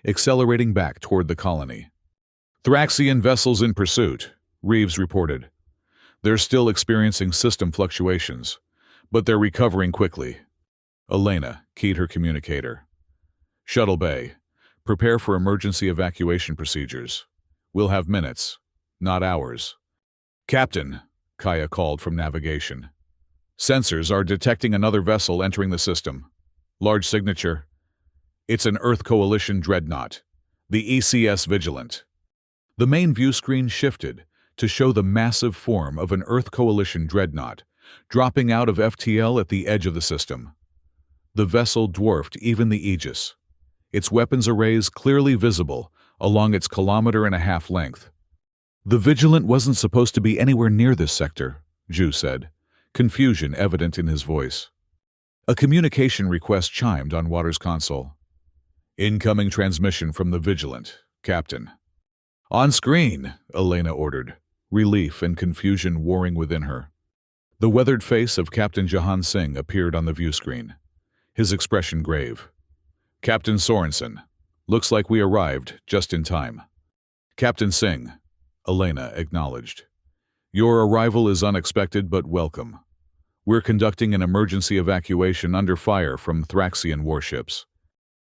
accelerating back toward the colony. Thraxian vessels in pursuit, Reeves reported. They're still experiencing system fluctuations, but they're recovering quickly. Elena keyed her communicator. Shuttle Bay, prepare for emergency evacuation procedures. We'll have minutes, not hours. Captain, Kaya called from navigation. Sensors are detecting another vessel entering the system. Large signature. It's an Earth Coalition dreadnought, the ECS Vigilant. The main view screen shifted to show the massive form of an Earth Coalition dreadnought dropping out of FTL at the edge of the system. The vessel dwarfed even the Aegis, its weapons arrays clearly visible along its 1.5 km length. The Vigilant wasn't supposed to be anywhere near this sector, Ju said, confusion evident in his voice. A communication request chimed on Waters' console. Incoming transmission from the Vigilant, Captain. On screen, Elena ordered, relief and confusion warring within her. The weathered face of Captain Jahan Singh appeared on the view screen, his expression grave. Captain Sorensen, looks like we arrived just in time. Captain Singh, Elena acknowledged. Your arrival is unexpected but welcome. We're conducting an emergency evacuation under fire from Thraxian warships.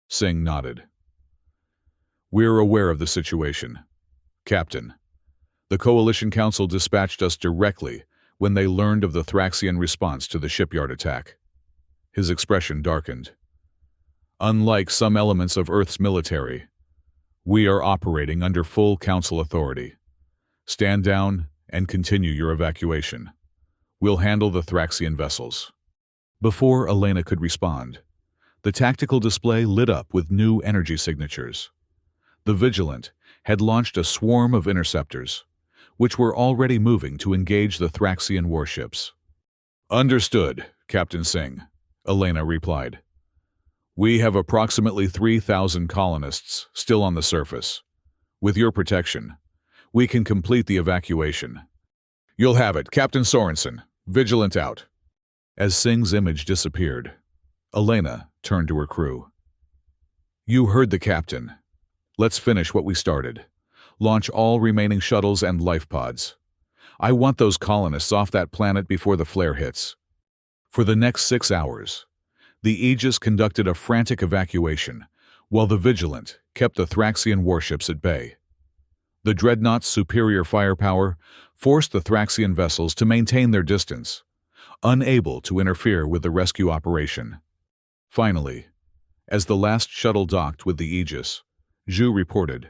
Singh nodded. We're aware of the situation. Captain, the Coalition Council dispatched us directly when they learned of the Thraxian response to the shipyard attack. His expression darkened. Unlike some elements of Earth's military, we are operating under full Council authority. Stand down and continue your evacuation. We'll handle the Thraxian vessels. Before Elena could respond, the tactical display lit up with new energy signatures. The Vigilant had launched a swarm of interceptors, which were already moving to engage the Thraxian warships. Understood, Captain Singh, Elena replied. We have approximately 3,000 colonists still on the surface. With your protection, we can complete the evacuation. You'll have it, Captain Sorensen. Vigilant out. As Singh's image disappeared, Elena turned to her crew. You heard the captain. Let's finish what we started. Launch all remaining shuttles and life pods. I want those colonists off that planet before the flare hits. For the next 6 hours, the Aegis conducted a frantic evacuation, while the Vigilant kept the Thraxian warships at bay. The Dreadnought's superior firepower forced the Thraxian vessels to maintain their distance, unable to interfere with the rescue operation. Finally, as the last shuttle docked with the Aegis, Ju reported,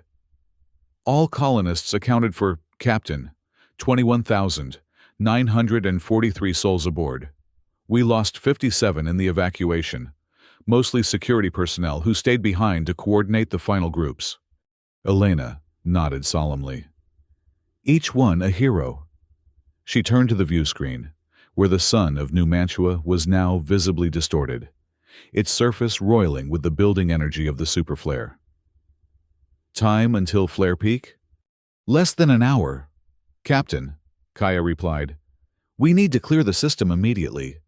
all colonists accounted for, Captain, 21,943 souls aboard. We lost 57 in the evacuation, mostly security personnel who stayed behind to coordinate the final groups. Elena nodded solemnly. Each one a hero. She turned to the view screen, where the sun of New Mantua was now visibly distorted, its surface roiling with the building energy of the superflare. Time until flare peak? Less than an hour. Captain, Kaya replied. We need to clear the system immediately.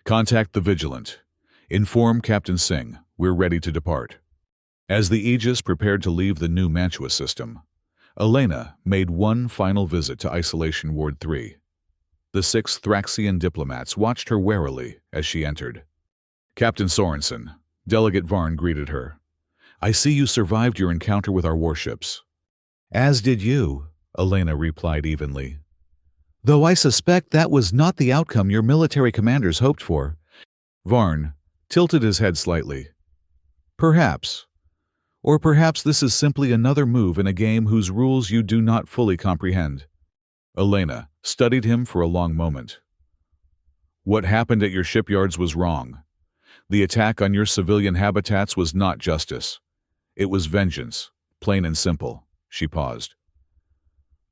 Contact the Vigilant. Inform Captain Singh we're ready to depart. As the Aegis prepared to leave the New Mantua system, Elena made one final visit to Isolation Ward 3. The 6 Thraxian diplomats watched her warily as she entered. Captain Sorensen, Delegate Varn greeted her. I see you survived your encounter with our warships. As did you, Elena replied evenly. Though I suspect that was not the outcome your military commanders hoped for. Varn tilted his head slightly. Perhaps. Or perhaps this is simply another move in a game whose rules you do not fully comprehend. Elena studied him for a long moment. What happened at your shipyards was wrong. The attack on your civilian habitats was not justice. It was vengeance, plain and simple. She paused.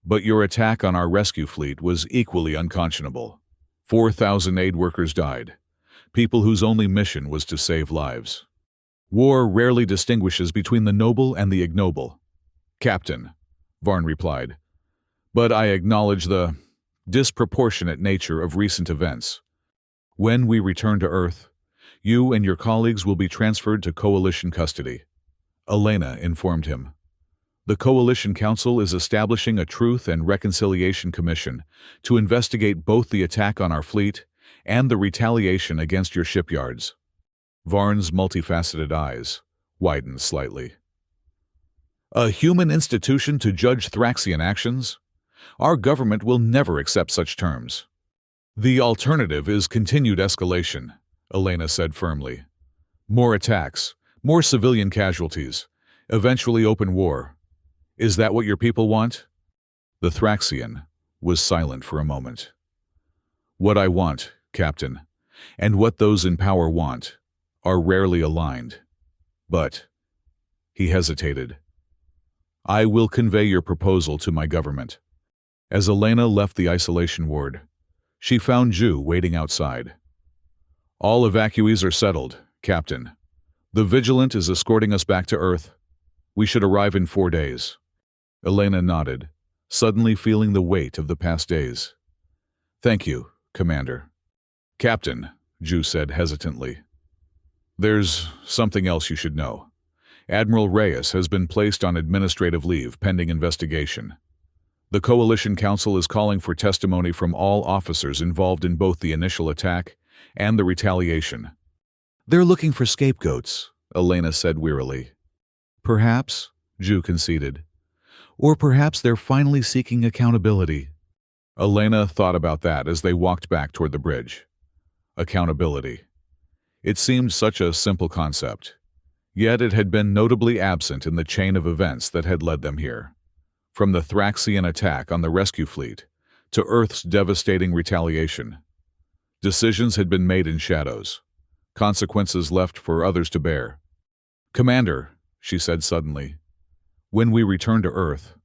But your attack on our rescue fleet was equally unconscionable. 4,000 aid workers died, people whose only mission was to save lives. War rarely distinguishes between the noble and the ignoble. Captain, Varn replied, but I acknowledge the disproportionate nature of recent events. When we return to Earth, you and your colleagues will be transferred to Coalition custody. Elena informed him. The Coalition Council is establishing a Truth and Reconciliation Commission to investigate both the attack on our fleet and the retaliation against your shipyards. Varn's multifaceted eyes widened slightly. A human institution to judge Thraxian actions? Our government will never accept such terms. The alternative is continued escalation, Elena said firmly. More attacks, more civilian casualties, eventually open war. Is that what your people want? The Thraxian was silent for a moment. What I want, Captain, and what those in power want, are rarely aligned. But, he hesitated. I will convey your proposal to my government. As Elena left the isolation ward, she found Ju waiting outside. All evacuees are settled, Captain. The Vigilant is escorting us back to Earth. We should arrive in 4 days. Elena nodded, suddenly feeling the weight of the past days. Thank you, Commander. Captain, Ju said hesitantly. There's something else you should know. Admiral Reyes has been placed on administrative leave pending investigation. The Coalition Council is calling for testimony from all officers involved in both the initial attack and the retaliation. They're looking for scapegoats, Elena said wearily. Perhaps, Ju conceded. Or perhaps they're finally seeking accountability. Elena thought about that as they walked back toward the bridge. Accountability. It seemed such a simple concept, yet it had been notably absent in the chain of events that had led them here. From the Thraxian attack on the rescue fleet to Earth's devastating retaliation, decisions had been made in shadows, consequences left for others to bear. Commander, she said suddenly, when we return to Earth,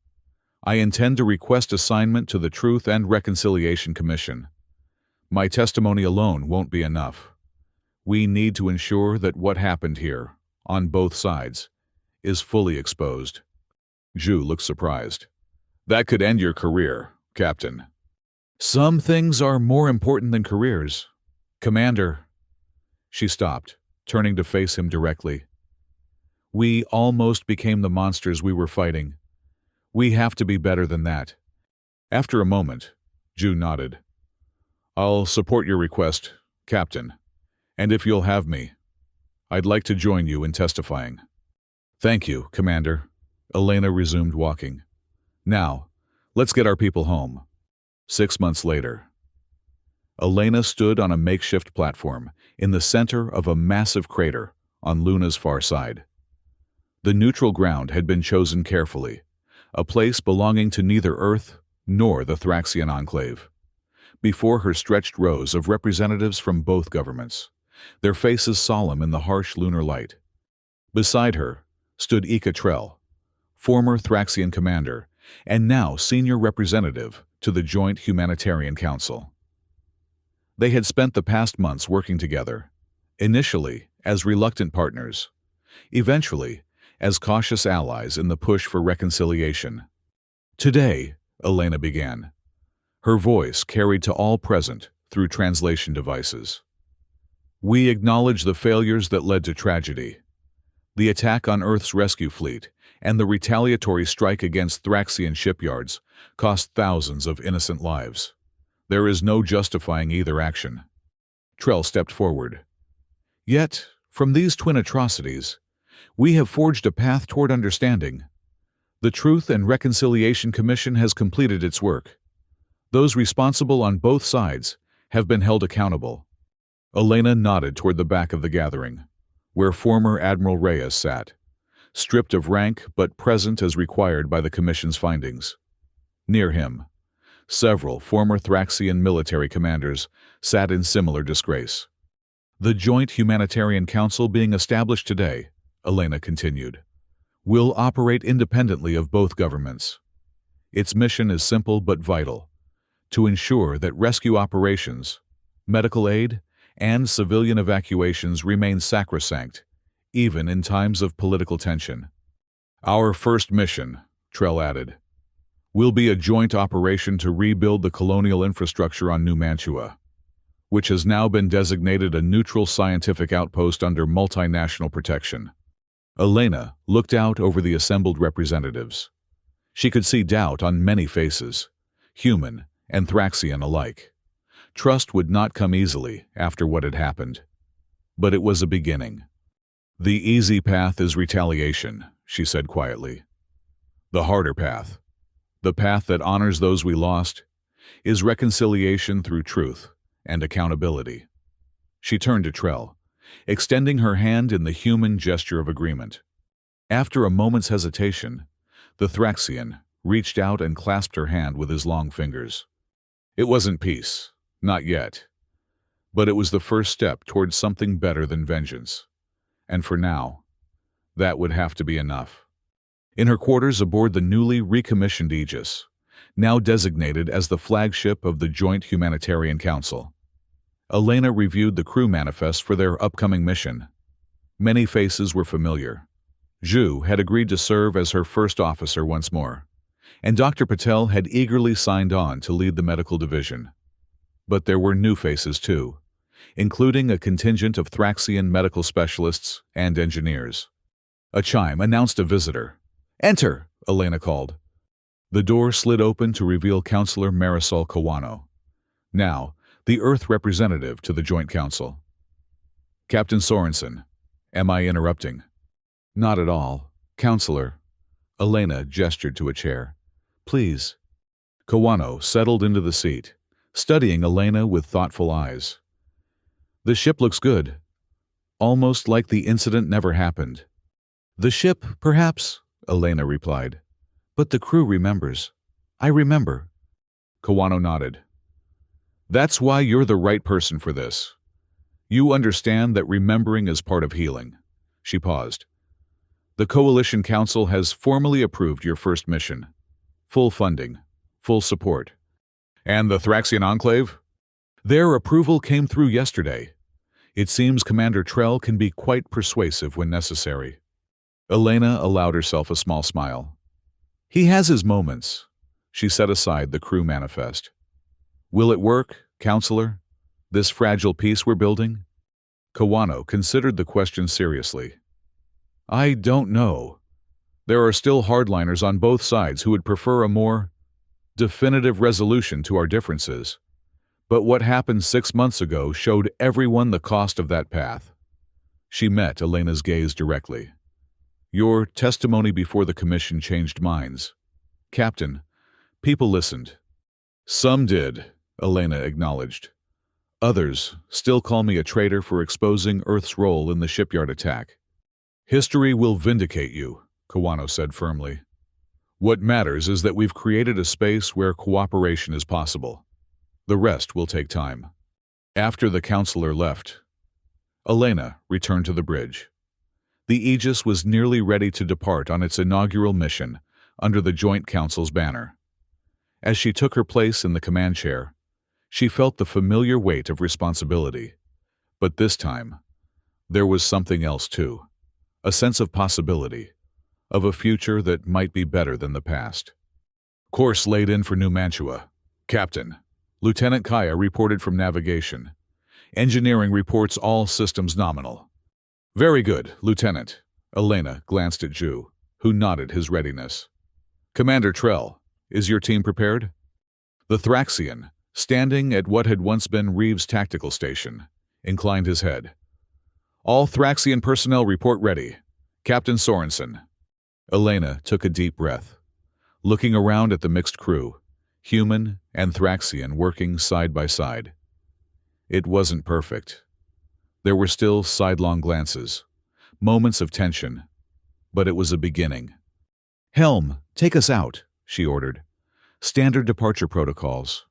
I intend to request assignment to the Truth and Reconciliation Commission. My testimony alone won't be enough. We need to ensure that what happened here, on both sides, is fully exposed. Ju looked surprised. That could end your career, Captain. Some things are more important than careers. Commander. She stopped, turning to face him directly. We almost became the monsters we were fighting. We have to be better than that. After a moment, Ju nodded. I'll support your request, Captain, and if you'll have me, I'd like to join you in testifying. Thank you, Commander. Elena resumed walking. Now, let's get our people home. 6 months later. Elena stood on a makeshift platform in the center of a massive crater on Luna's far side. The neutral ground had been chosen carefully, a place belonging to neither Earth nor the Thraxian Enclave. Before her stretched rows of representatives from both governments, their faces solemn in the harsh lunar light. Beside her stood Ika Trell, former Thraxian commander and now senior representative to the Joint Humanitarian Council. They had spent the past months working together, initially as reluctant partners, eventually as cautious allies in the push for reconciliation. Today, Elena began, her voice carried to all present through translation devices. We acknowledge the failures that led to tragedy. The attack on Earth's rescue fleet and the retaliatory strike against Thraxian shipyards cost thousands of innocent lives. There is no justifying either action. Trell stepped forward. Yet, from these twin atrocities, we have forged a path toward understanding. The Truth and Reconciliation Commission has completed its work. Those responsible on both sides have been held accountable. Elena nodded toward the back of the gathering, where former Admiral Reyes sat, stripped of rank but present as required by the Commission's findings. Near him, several former Thraxian military commanders sat in similar disgrace. The Joint Humanitarian Council being established today, Elena continued, will operate independently of both governments. Its mission is simple but vital, to ensure that rescue operations, medical aid, and civilian evacuations remain sacrosanct, even in times of political tension. Our first mission, Trell added, will be a joint operation to rebuild the colonial infrastructure on New Mantua, which has now been designated a neutral scientific outpost under multinational protection. Elena looked out over the assembled representatives. She could see doubt on many faces, human and Thraxian alike. Trust would not come easily after what had happened. But it was a beginning. The easy path is retaliation, she said quietly. The harder path, the path that honors those we lost, is reconciliation through truth and accountability. She turned to Trell, extending her hand in the human gesture of agreement. After a moment's hesitation, the Thraxian reached out and clasped her hand with his long fingers. It wasn't peace, not yet, but it was the first step towards something better than vengeance. And for now, that would have to be enough. In her quarters aboard the newly recommissioned Aegis, now designated as the flagship of the Joint Humanitarian Council, Elena reviewed the crew manifest for their upcoming mission. Many faces were familiar. Zhu had agreed to serve as her first officer once more, and Dr. Patel had eagerly signed on to lead the medical division. But there were new faces too, including a contingent of Thraxian medical specialists and engineers. A chime announced a visitor. "Enter," Elena called. The door slid open to reveal Counselor Marisol Kawano, now the Earth representative to the Joint Council. "Captain Sorensen, am I interrupting?" "Not at all, Counselor." Elena gestured to a chair. "Please." Kawano settled into the seat, studying Elena with thoughtful eyes. "The ship looks good, almost like the incident never happened." "The ship, perhaps," Elena replied. "But the crew remembers. I remember." Kawano nodded. "That's why you're the right person for this. You understand that remembering is part of healing." She paused. "The Coalition Council has formally approved your first mission. Full funding, full support." "And the Thraxian Enclave?" "Their approval came through yesterday. It seems Commander Trell can be quite persuasive when necessary." Elena allowed herself a small smile. "He has his moments." She set aside the crew manifest. "Will it work, Counselor? This fragile peace we're building?" Kawano considered the question seriously. "I don't know. There are still hardliners on both sides who would prefer a more definitive resolution to our differences. But what happened 6 months ago showed everyone the cost of that path." She met Elena's gaze directly. "Your testimony before the commission changed minds. Captain, people listened." "Some did," Elena acknowledged. "Others still call me a traitor for exposing Earth's role in the shipyard attack." "History will vindicate you," Kawano said firmly. "What matters is that we've created a space where cooperation is possible. The rest will take time." After the counselor left, Elena returned to the bridge. The Aegis was nearly ready to depart on its inaugural mission under the Joint Council's banner. As she took her place in the command chair, she felt the familiar weight of responsibility. But this time, there was something else too. A sense of possibility, of a future that might be better than the past. "Course laid in for New Mantua. Captain." Lieutenant Kaya reported from navigation. "Engineering reports all systems nominal." "Very good, Lieutenant." Elena glanced at Zhu, who nodded his readiness. "Commander Trell, is your team prepared?" The Thraxian, standing at what had once been Reeves' tactical station, inclined his head. "All Thraxian personnel report ready. Captain Sorensen." Elena took a deep breath, looking around at the mixed crew, human and Thraxian working side by side. It wasn't perfect. There were still sidelong glances, moments of tension, but it was a beginning. "Helm, take us out," she ordered. "Standard departure protocols."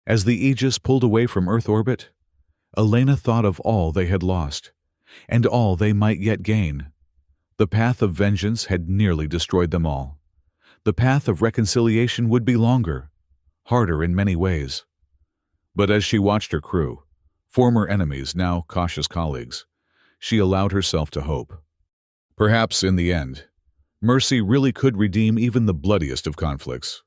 As the Aegis pulled away from Earth orbit, Elena thought of all they had lost, and all they might yet gain. The path of vengeance had nearly destroyed them all. The path of reconciliation would be longer, harder in many ways. But as she watched her crew, Former enemies, now cautious colleagues. She allowed herself to hope. Perhaps, in the end, mercy really could redeem even the bloodiest of conflicts.